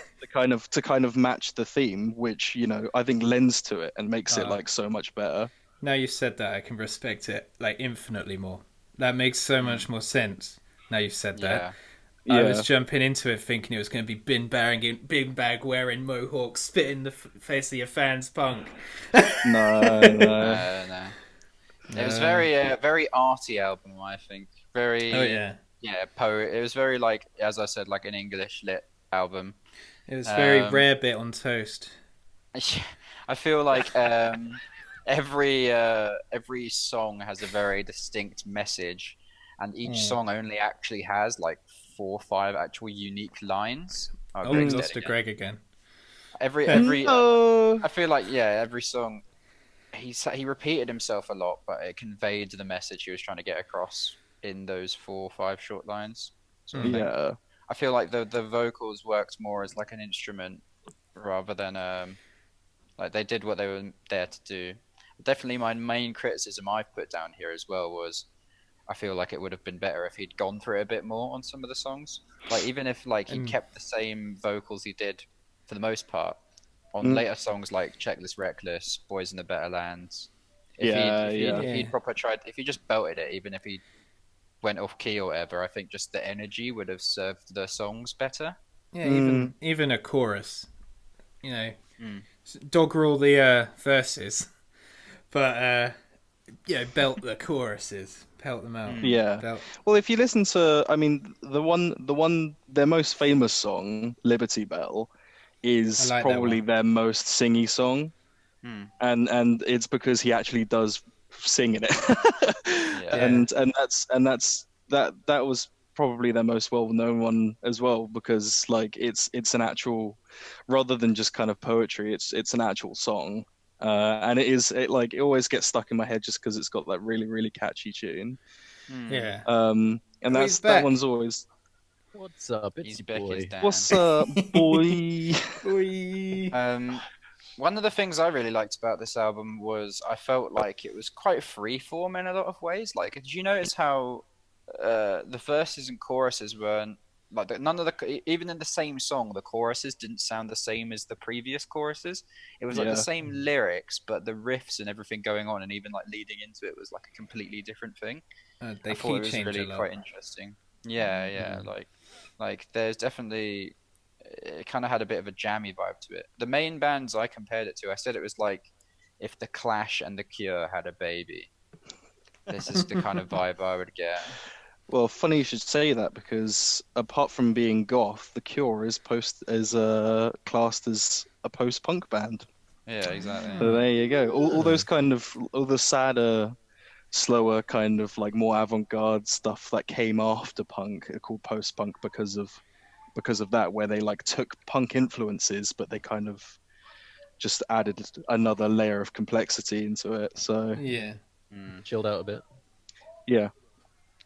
kind of match the theme, which I think lends to it and makes it like so much better. Now you said that, I can respect it like infinitely more. That makes so much more sense. Now you've said that. Yeah. I was Yeah. jumping into it thinking it was going to be bin bag wearing mohawk, spit in the face of your fans, punk. No, no. No. It was very arty album, I think. Oh Very, yeah, yeah, poet. It was very like, as I said, like an English lit album. it was very Um, rare bit on toast. I feel like every song has a very distinct message, and each song only actually has like 4 or 5 actual unique lines. Oh, Oh, we Greg's Mm. dead lost to again. Greg again. Every No. I feel like yeah, every song he repeated himself a lot, but it conveyed the message he was trying to get across in those 4 or 5 short lines, sort of thing. Yeah. I feel like the vocals worked more as like an instrument rather than like they did what they were there to do. Definitely, my main criticism I've put down here as well was I feel like it would have been better if he'd gone through it a bit more on some of the songs. Like even if like he And kept the same vocals he did for the most part on Mm. later songs like Checklist Reckless, Boys in the Better Lands. Yeah, If yeah, he'd proper tried, if he just belted it, even if he went off key or whatever, I think just the energy would have served the songs better. yeah, Mm. even a chorus, you know, Mm. doggerel the verses, but belt the choruses, pelt them out, Mm. Yeah. belt. Well, if you listen to, I mean, their most famous song, Liberty Bell, I is like that probably one. their most singy song, Mm. and it's because he actually does sing in it. Yeah. Yeah, And that was probably their most well-known one as well, because like it's an actual, rather than just kind of poetry, it's an actual song. And it always gets stuck in my head just because it's got that really, really catchy tune. Mm. yeah. And Oh, he's that back. one's always, What's up? It's He's your back as boy. Dan. what's up, boy? Oi. One of the things I really liked about this album was I felt like it was quite freeform in a lot of ways. Like, did you notice how the verses and choruses weren't like none of even in the same song, the choruses didn't sound the same as the previous choruses. It was like the Yeah. same lyrics, but the riffs and everything going on, and even like leading into it was like a completely different thing. They I thought key it was change a really lot. quite interesting. Yeah, yeah, like there's definitely it kind of had a bit of a jammy vibe to it. The main bands I compared it to, I said it was like if The Clash and The Cure had a baby. This is the kind of vibe I would get. Well, funny you should say that, because apart from being goth, The Cure is classed as a post-punk band. Yeah, exactly. So there you go. All those kind of, all the sadder, slower kind of like more avant-garde stuff that came after punk are called post-punk because of that, where they like took punk influences, but they kind of just added another layer of complexity into it. So Yeah. Mm. Chilled out a bit. yeah.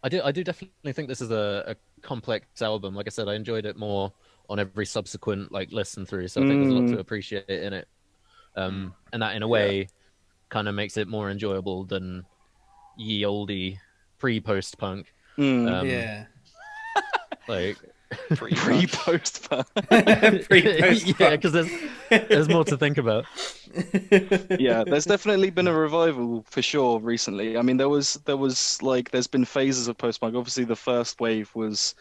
I do definitely think this is a complex album. Like I said, I enjoyed it more on every subsequent like listen through. So I think there's a lot to appreciate in it. And that in a way kind of makes it more enjoyable than ye oldie pre-post punk. Yeah. Like Pre-post punk. Pre-post yeah, because there's more to think about. Yeah, there's definitely been a revival for sure recently. I mean, there was like there's been phases of post-punk. Obviously, the first wave was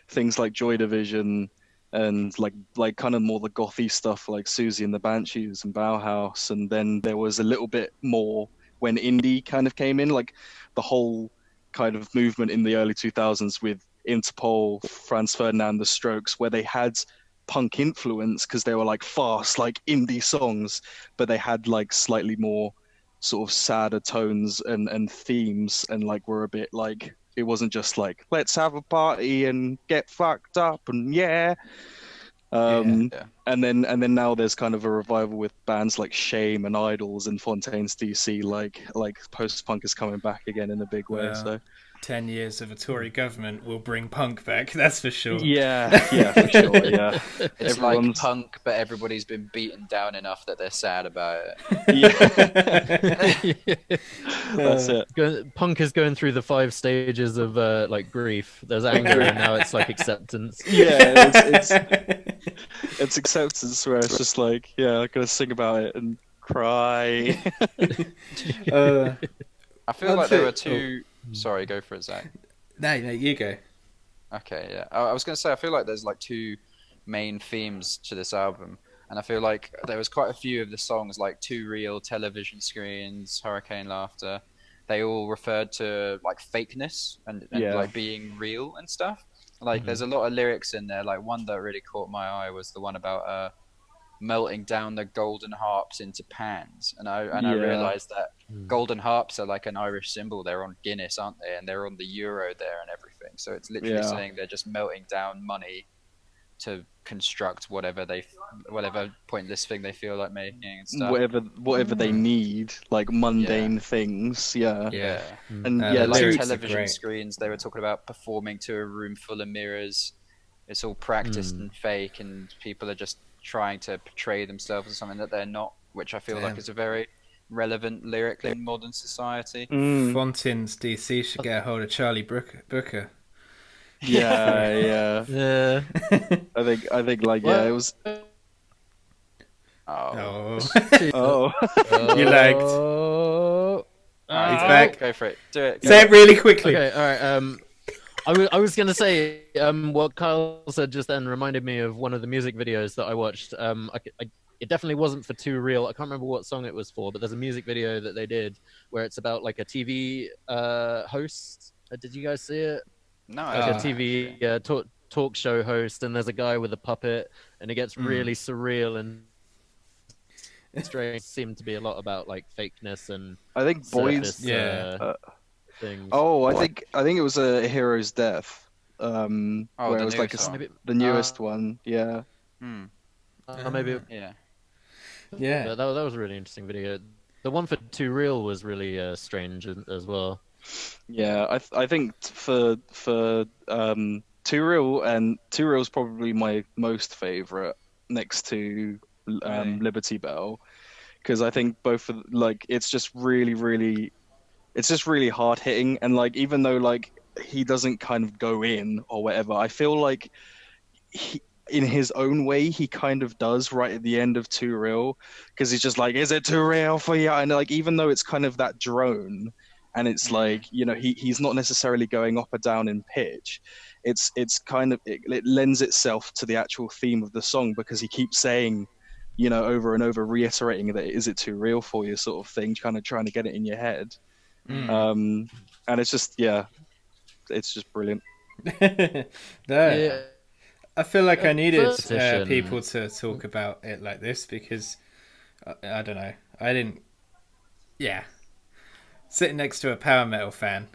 things like Joy Division and like kind of more the gothy stuff like Susie and the Banshees and Bauhaus, and then there was a little bit more when indie kind of came in, like the whole kind of movement in the early 2000s with Interpol, Franz Ferdinand, The Strokes, where they had punk influence because they were like fast, like indie songs, but they had like slightly more sort of sadder tones and themes, and like were a bit like it wasn't just like let's have a party and get fucked up and yeah. Um, Yeah. and then now there's kind of a revival with bands like Shame and Idols and Fontaines DC, like post-punk is coming back again in a big way. Well, So 10 years of a Tory government will bring punk back, that's for sure. yeah, for sure, yeah. It's Everyone's- like punk, but everybody's been beaten down enough that they're sad about it. Yeah, that's it. Punk is going through the 5 stages of like grief. There's anger, and now it's like acceptance. Yeah, it's acceptance where it's just like, yeah, I'm gonna sing about it and cry. I feel like there were two. Sorry, go for it, Zach. No, you go. Okay, yeah. I was going to say, I feel like there's like two main themes to this album. And I feel like there was quite a few of the songs, like Too Real, Television Screens, Hurricane Laughter. They all referred to like fakeness and Yeah. like being real and stuff. Like there's a lot of lyrics in there. Like one that really caught my eye was the one about melting down the golden harps into pans. And I Yeah. realized that golden harps are like an Irish symbol. They're on Guinness, aren't they? And they're on the euro there and everything. So it's literally Yeah. saying they're just melting down money to construct whatever pointless thing they feel like making and stuff. Whatever they need, like mundane things. Yeah. Yeah. And The yeah, like lyrics are television great. screens, they were talking about performing to a room full of mirrors. It's all practiced and fake, and people are just trying to portray themselves as something that they're not, which I feel like Damn. is a very relevant lyric in modern society. Fontaines DC should get a hold of Charlie Brooker. Yeah. Yeah. I think like yeah, it was. Oh, Oh. You lagged. Oh. He's back. Go for it. Do it. Say it really quickly. Okay, all right. I was gonna say what Kyle said just then reminded me of one of the music videos that I watched. It definitely wasn't for Too Real. I can't remember what song it was for, but there's a music video that they did where it's about like a TV host. Did you guys see it? No, Like a TV talk show host, and there's a guy with a puppet, and it gets really surreal and strange. Seemed to be a lot about like fakeness and I think boys. surface, Yeah. things. Oh, I think it was a Hero's Death. Where the it was like newest one. the newest one. Yeah. Maybe. Yeah. Yeah. That was a really interesting video. The one for Too Real was really strange as well. Yeah, I think for Too Real, and Too Real's probably my most favorite next to Really? Liberty Bell, because I think both of like it's just really hard hitting, and like even though like he doesn't kind of go in or whatever, I feel like in his own way he kind of does right at the end of Too Real, because he's just like, is it too real for you? And like even though it's kind of that drone, and it's like, you know, he's not necessarily going up or down in pitch, it's kind of it lends itself to the actual theme of the song, because he keeps saying, you know, over and over, reiterating that is it too real for you sort of thing, kind of trying to get it in your head. And it's just it's just brilliant. Yeah. I feel like I needed Position. people to talk about it like this, because I don't know, I didn't. Yeah, sitting next to a power metal fan,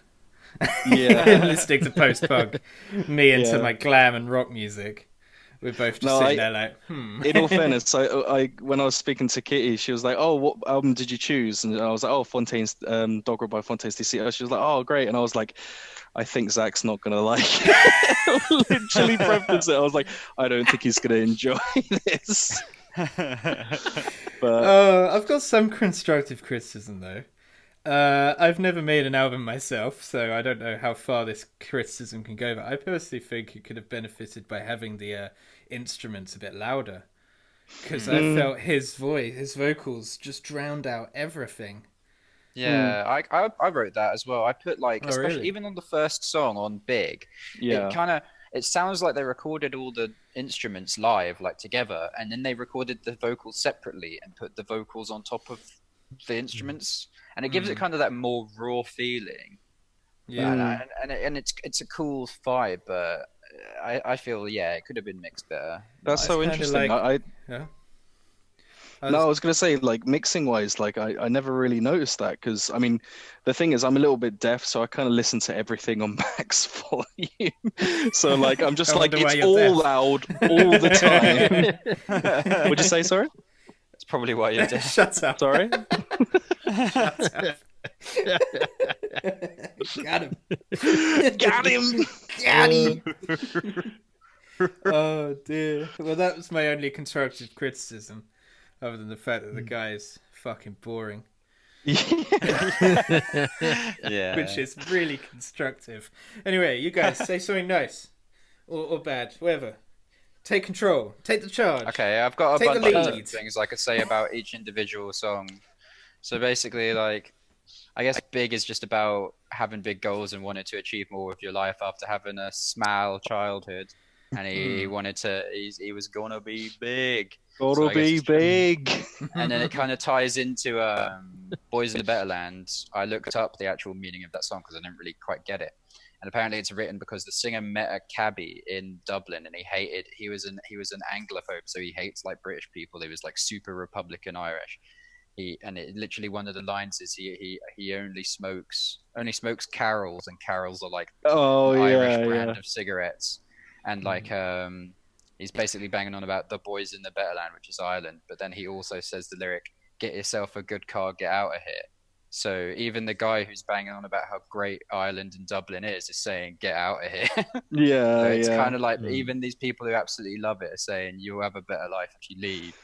listening to post punk, me into my glam and rock music. We're both just sitting there like, In all fairness, I when I was speaking to Kitty, she was like, "Oh, what album did you choose?" And I was like, "Oh, Fontaines, Doggerel by Fontaines DC." She was like, "Oh, great," and I was like, "I think Zach's not gonna like it." Literally prefaced it. I was like, "I don't think he's gonna enjoy this." But I've got some constructive criticism though. I've never made an album myself, so I don't know how far this criticism can go, but I personally think it could have benefited by having the instruments a bit louder, because I felt his vocals just drowned out everything. Yeah, I wrote that as well. I put like, especially really? even on the first song on Big, it sounds like they recorded all the instruments live, like together, and then they recorded the vocals separately and put the vocals on top of the instruments, and it gives it kind of that more raw feeling. Yeah. And it's a cool vibe, but I feel it could have been mixed better. That's It's so kinda interesting. like- Yeah. I was gonna say, like, mixing wise, like I never really noticed that because I mean, the thing is, I'm a little bit deaf, so I kind of listen to everything on max volume. So like, I'm just I like, wonder why it's you're all deaf. loud all the time. Would you say sorry? That's probably why you're deaf. Shut up. Sorry? Shut up. Got him. Got him! Got him. Oh dear. Well, that was my only constructive criticism, other than the fact that the guy is fucking boring, Yeah. which is really constructive. Anyway, you guys say something nice or bad, whatever. Take control. Take the charge. Okay, I've got a Take the bunch lead. of things I could say about each individual song. So basically, like, I guess big is just about having big goals and wanting to achieve more with your life after having a small childhood, and he wanted to. He was gonna be big. So Gotta I guess be it's- big. And then it kind of ties into Boys in the Better Land. I looked up the actual meaning of that song because I didn't really quite get it. And apparently it's written because the singer met a cabbie in Dublin and he was an Anglophobe, so he hates like British people. He was like super Republican Irish. And it literally one of the lines is he only smokes Carols, and Carols are like Oh an Irish yeah, brand yeah. of cigarettes. And like he's basically banging on about the boys in the better land, which is Ireland, but then he also says the lyric, "Get yourself a good car, get out of here." So even the guy who's banging on about how great Ireland and Dublin is saying, "Get out of here." Yeah, So it's yeah. kind of like even these people who absolutely love it are saying, "You'll have a better life if you leave."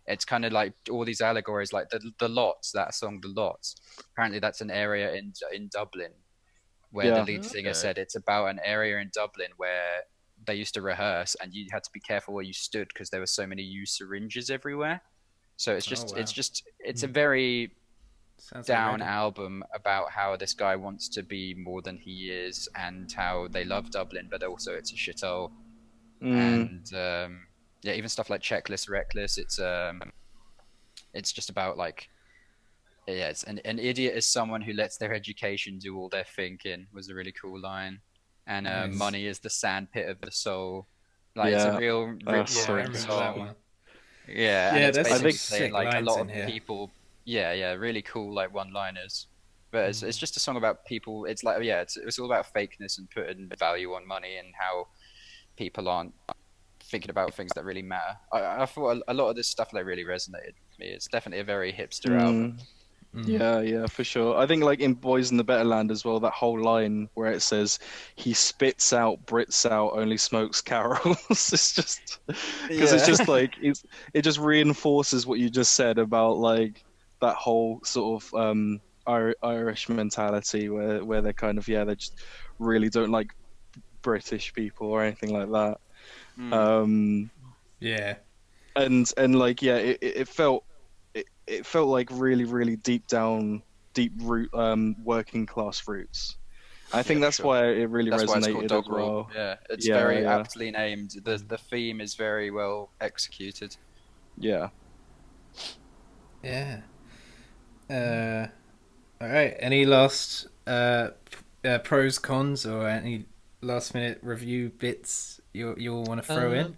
It's kind of like all these allegories, like the Lots, that song, "The Lots." Apparently, that's an area in Dublin where the Yeah. lead singer Okay. said it's about an area in Dublin where they used to rehearse, and you had to be careful where you stood because there were so many used syringes everywhere. So it's just, Oh, wow. it's a very Sounds down like album about how this guy wants to be more than he is, and how they love Dublin, but also it's a shithole. And yeah, even stuff like Checklist, Reckless. It's just about like it's an idiot is someone who lets their education do all their thinking was a really cool line. And Nice. money is the sandpit of the soul. Like it's Yeah. a real Oh, rip so yeah, I roaring remember interesting. that song. one. Yeah, and Yeah, it's there's basically some saying sick like a lines lot in of here. people. Yeah, really cool like one-liners. But it's just a song about people. It's like it's all about fakeness and putting value on money and how people aren't thinking about things that really matter. I thought a lot of this stuff like really resonated with me. It's definitely a very hipster album. Yeah, for sure. I think like in Boys in the Better Land as well, that whole line where it says he spits out, Brits out, only smokes Carols. It's just because it's Yeah. just like it just reinforces what you just said about like that whole sort of Irish mentality where they're kind of they just really don't like British people or anything like that. Yeah. And like it felt it felt like really deep root working class roots. I think Yeah, that's sure. why it really That's why it's called resonated as Doggerel. well. Yeah, it's Yeah, very yeah. aptly named. The theme is very well executed. Yeah. Yeah. All right. Any last pros, cons, or any last minute review bits you'll want to throw in?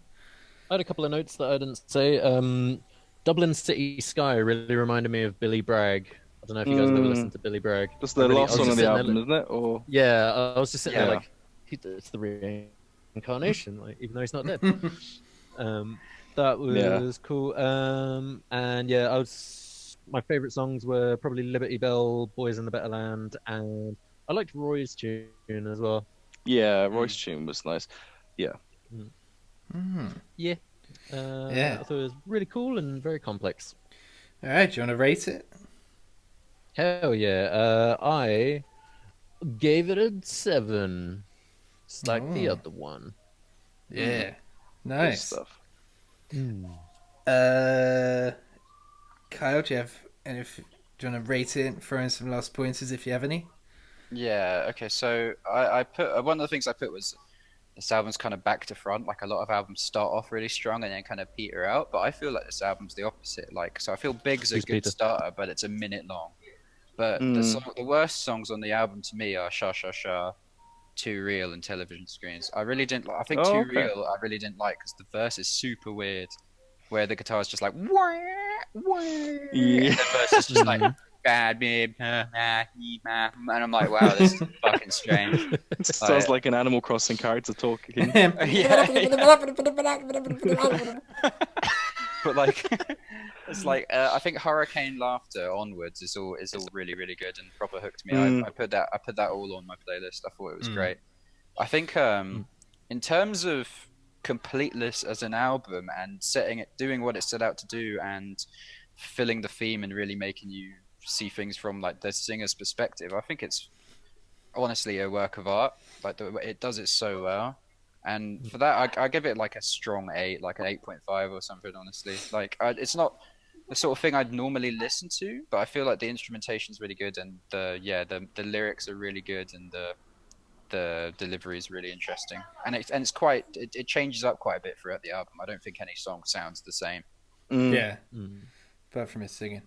I had a couple of notes that I didn't say. Dublin City Sky really reminded me of Billy Bragg. I don't know if you guys have ever listened to Billy Bragg. That's I the really- I last was song just of the sitting there album, isn't it? Or Yeah, I was just sitting there Yeah. like, it's the reincarnation, like even though he's not dead. That was cool. And yeah, my favorite songs were probably Liberty Bell, Boys in the Better Land, and I liked Roy's tune as well. yeah, Roy's tune was nice. Yeah. Yeah. Yeah. I thought it was really cool and very complex. All right. Do you want to rate it? Hell yeah. I gave it a 7. It's like the Oh. other one. Yeah. Good Nice. stuff. Kyle, do you have any? Do you want to rate it? Throw in some last pointers if you have any. Yeah. Okay. So I put one of the things I put was this album's kind of back to front. Like a lot of albums start off really strong and then kind of peter out. But I feel like this album's the opposite. Like so, I feel Big's a Who's good Peter? starter, but it's a minute long. But the worst songs on the album to me are Sha Sha Sha, Too Real, and Television Screens. I really didn't. I think Too Real I really didn't like because the verse is super weird, where the guitar is just like wah, wah, and the verse is just like bad babe, and I'm like, wow, this is fucking strange. It sounds like an Animal Crossing character talking. But like, it's like I think Hurricane Laughter onwards is all really really good and proper hooked me. I put that all on my playlist. I thought it was great. I think in terms of completeness as an album and doing what it set out to do and filling the theme and really making you see things from like the singer's perspective, I think it's honestly a work of art. Like it does it so well. And for that, I give it like a strong 8, like an 8.5 or something. Honestly, like it's not the sort of thing I'd normally listen to, but I feel like the instrumentation is really good, and the lyrics are really good, and the delivery is really interesting, and it changes up quite a bit throughout the album. I don't think any song sounds the same. Yeah, apart from his singing.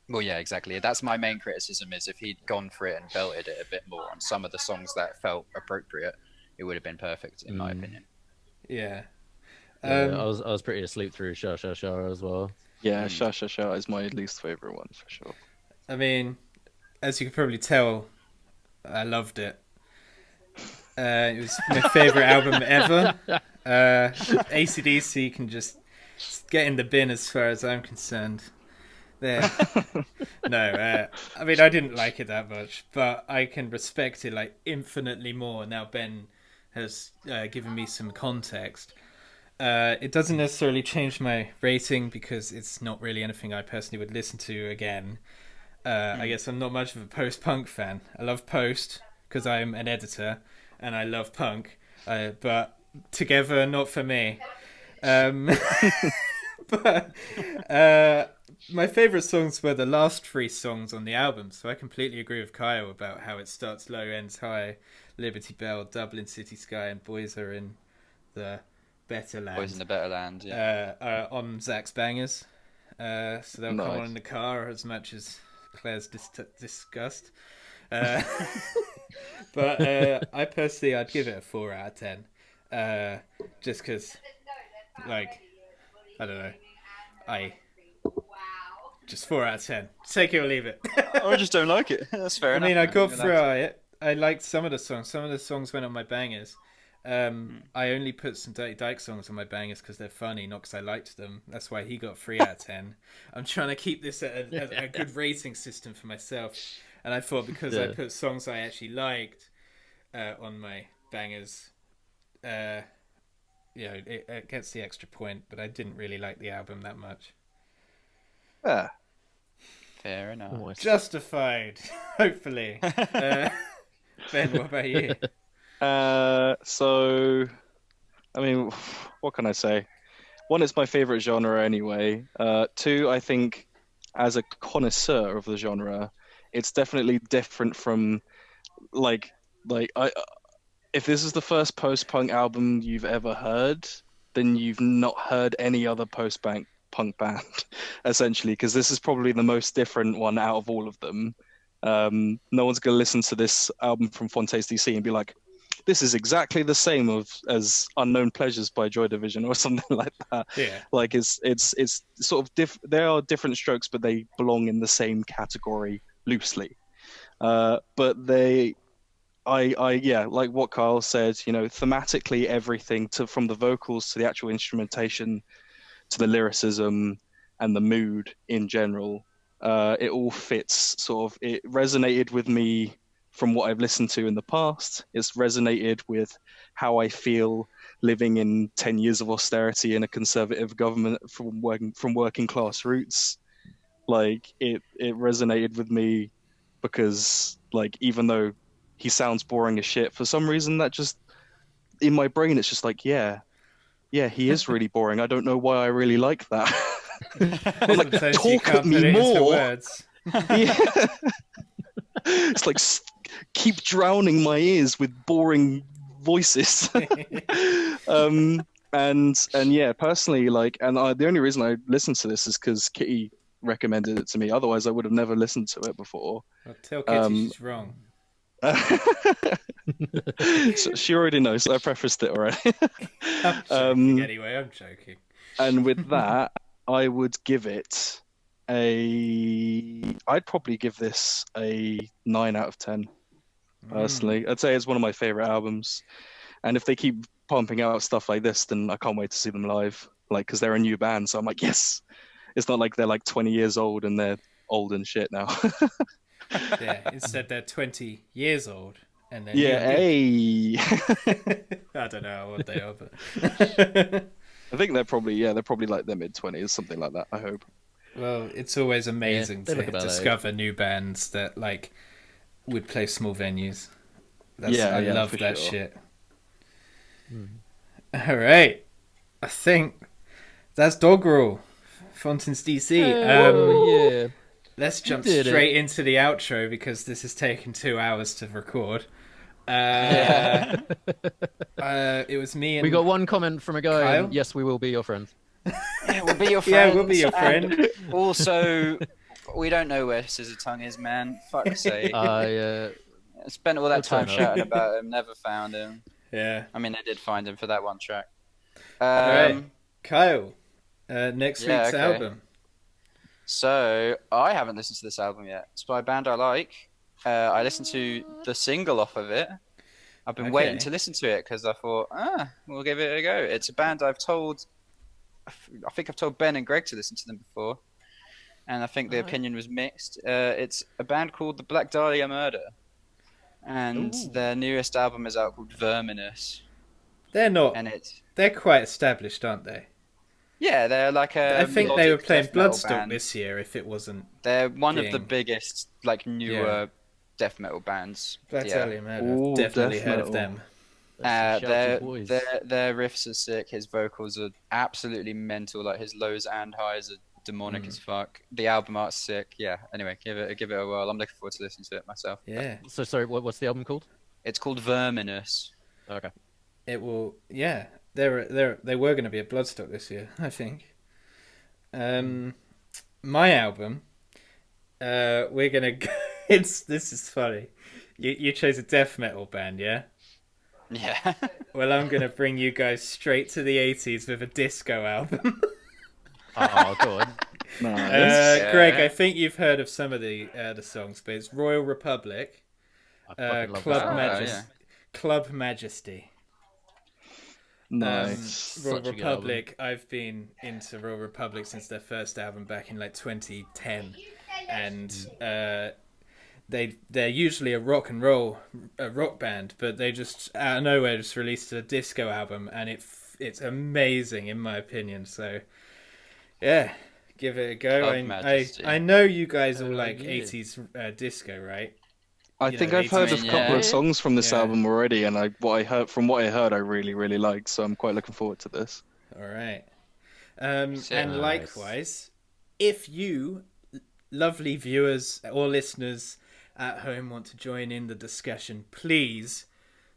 Well, yeah, exactly. That's my main criticism: is if he'd gone for it and belted it a bit more on some of the songs that felt appropriate, it would have been perfect, in my opinion. Yeah. I was pretty asleep through Sha Sha Sha as well. Yeah, Sha Sha Sha is my least favorite one for sure. I mean, as you can probably tell, I loved it. It was my favorite album ever. AC/DC can just get in the bin as far as I'm concerned. There. No, I mean, I didn't like it that much, but I can respect it like infinitely more now Ben has given me some context. It doesn't necessarily change my rating because it's not really anything I personally would listen to again. I guess I'm not much of a post-punk fan. I love post because I'm an editor and I love punk, but together, not for me. But my favourite songs were the last 3 songs on the album, so I completely agree with Kyle about how it starts low, ends high. Liberty Bell, Dublin City Sky, and Boys Are in the Better Land. Boys in the Better Land, yeah. On Zach's bangers. So they'll come on in the car as much as Claire's disgust. But I personally, I'd give it a 4 out of 10. Just because, like, I don't know. Just 4 out of 10. Take it or leave it. I just don't like it. That's fair enough. I mean, I got through it. I liked some of the songs. Some of the songs went on my bangers. I only put some Dirty Dyke songs on my bangers because they're funny, not because I liked them. That's why he got 3 out of 10. I'm trying to keep this at a good rating system for myself. And I thought because I put songs I actually liked on my bangers, it gets the extra point. But I didn't really like the album that much. Fair enough. Justified, hopefully. Ben, what about you? So, I mean, what can I say? 1, it's my favorite genre anyway. 2, I think, as a connoisseur of the genre, it's definitely different from, if this is the first post-punk album you've ever heard, then you've not heard any other post-punk band, essentially, because this is probably the most different one out of all of them. No one's going to listen to this album from Fontaines DC and be like, this is exactly the same as Unknown Pleasures by Joy Division or something like that. Yeah. Like it's sort of there are different strokes, but they belong in the same category loosely. But like what Kyle said, thematically everything from the vocals to the actual instrumentation to the lyricism and the mood in general, it all fits. It resonated with me from what I've listened to in the past. It's resonated with how I feel living in 10 years of austerity in a conservative government from working class roots. Like it resonated with me because, like, even though he sounds boring as shit, for some reason that just in my brain it's just like, yeah, he is really boring. I don't know why I really like that. I'm like, talk at me more. Yeah. It's like, keep drowning my ears with boring voices. And yeah, personally, the only reason I listen to this is because Kitty recommended it to me. Otherwise, I would have never listened to it before. Well, tell Kitty she's wrong. So she already knows. I prefaced it already. I'm joking anyway. I'm joking. And with that, I would give it I'd probably give this a 9 out of 10. Personally, I'd say it's one of my favorite albums. And if they keep pumping out stuff like this, then I can't wait to see them live. Like, because they're a new band, so I'm like, yes. It's not like they're like 20 years old and they're old and shit now. Yeah, instead they're 20 years old and then hey. I don't know what they are, but I think they're probably like their mid-20s, something like that. I hope. Well, it's always amazing to discover new bands that like would play small venues. I love that shit. All right, I think that's Doggerel, Fontaines DC. Yeah. Let's jump straight into the outro because this has taken 2 hours to record. It was me and we got one comment from a guy. Kyle? Yes, we will be your friends. Yeah, we'll be your friends. Yeah, we'll be your friend. And also, we don't know where Scissor Tongue is, man. Fuck's sake. I spent all that time turn up. shouting about him, never found him. Yeah. I mean, I did find him for that one track. Right. Kyle, next week's album. So, I haven't listened to this album yet. It's by a band I like. I listened to the single off of it. I've been waiting to listen to it because I thought, we'll give it a go. It's a band I think I've told Ben and Greg to listen to them before. And I think the opinion was mixed. It's a band called the Black Dahlia Murder. And their newest album is out called Verminous. They're quite established, aren't they? Yeah, they're like I think they were playing Bloodstock this year. If it wasn't, they're one of the biggest, like newer death metal bands. Black Dahlia Murder. Definitely heard of them. Their riffs are sick. His vocals are absolutely mental. Like his lows and highs are demonic as fuck. The album art's sick. Yeah. Anyway, give it a whirl. I'm looking forward to listening to it myself. Yeah. So sorry, what's the album called? It's called Verminous. Okay. It will. Yeah. They were going to be at Bloodstock this year, I think. My album. We're gonna. This is funny. You chose a death metal band, yeah? Yeah. Well, I'm gonna bring you guys straight to the 80s with a disco album. Oh God. Nice. Greg, I think you've heard of some of the songs, but it's Royal Republic, Club Majesty. Nice. Royal Republic. I've been into Royal Republic since their first album back in like 2010, and they're usually a rock band, but they just out of nowhere just released a disco album, and it's amazing in my opinion. So yeah, give it a go. I know you guys all like 80s disco, right? I think I've heard a couple of songs from this album already, and what I heard, I really, really liked. So I'm quite looking forward to this. All right. And likewise, if you, lovely viewers or listeners at home, want to join in the discussion, please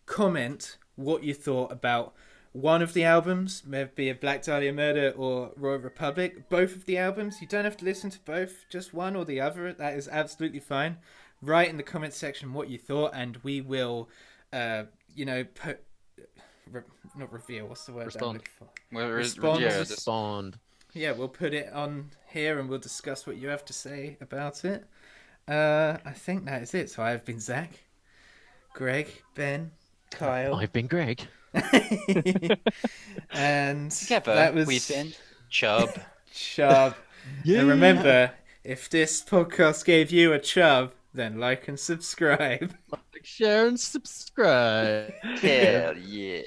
comment what you thought about one of the albums, maybe a Black Dahlia Murder or Royal Republic. Both of the albums. You don't have to listen to both, just one or the other. That is absolutely fine. Write in the comment section what you thought, and we will, not reveal. What's the word? Respond. Respond. Yeah, we'll put it on here, and we'll discuss what you have to say about it. I think that is it. So I have been Zach, Greg, Ben, Kyle. I've been Greg. And together we've been Chub. Chub. Yeah. And remember, if this podcast gave you a chub, then like and subscribe. Like, share, and subscribe. Hell yeah.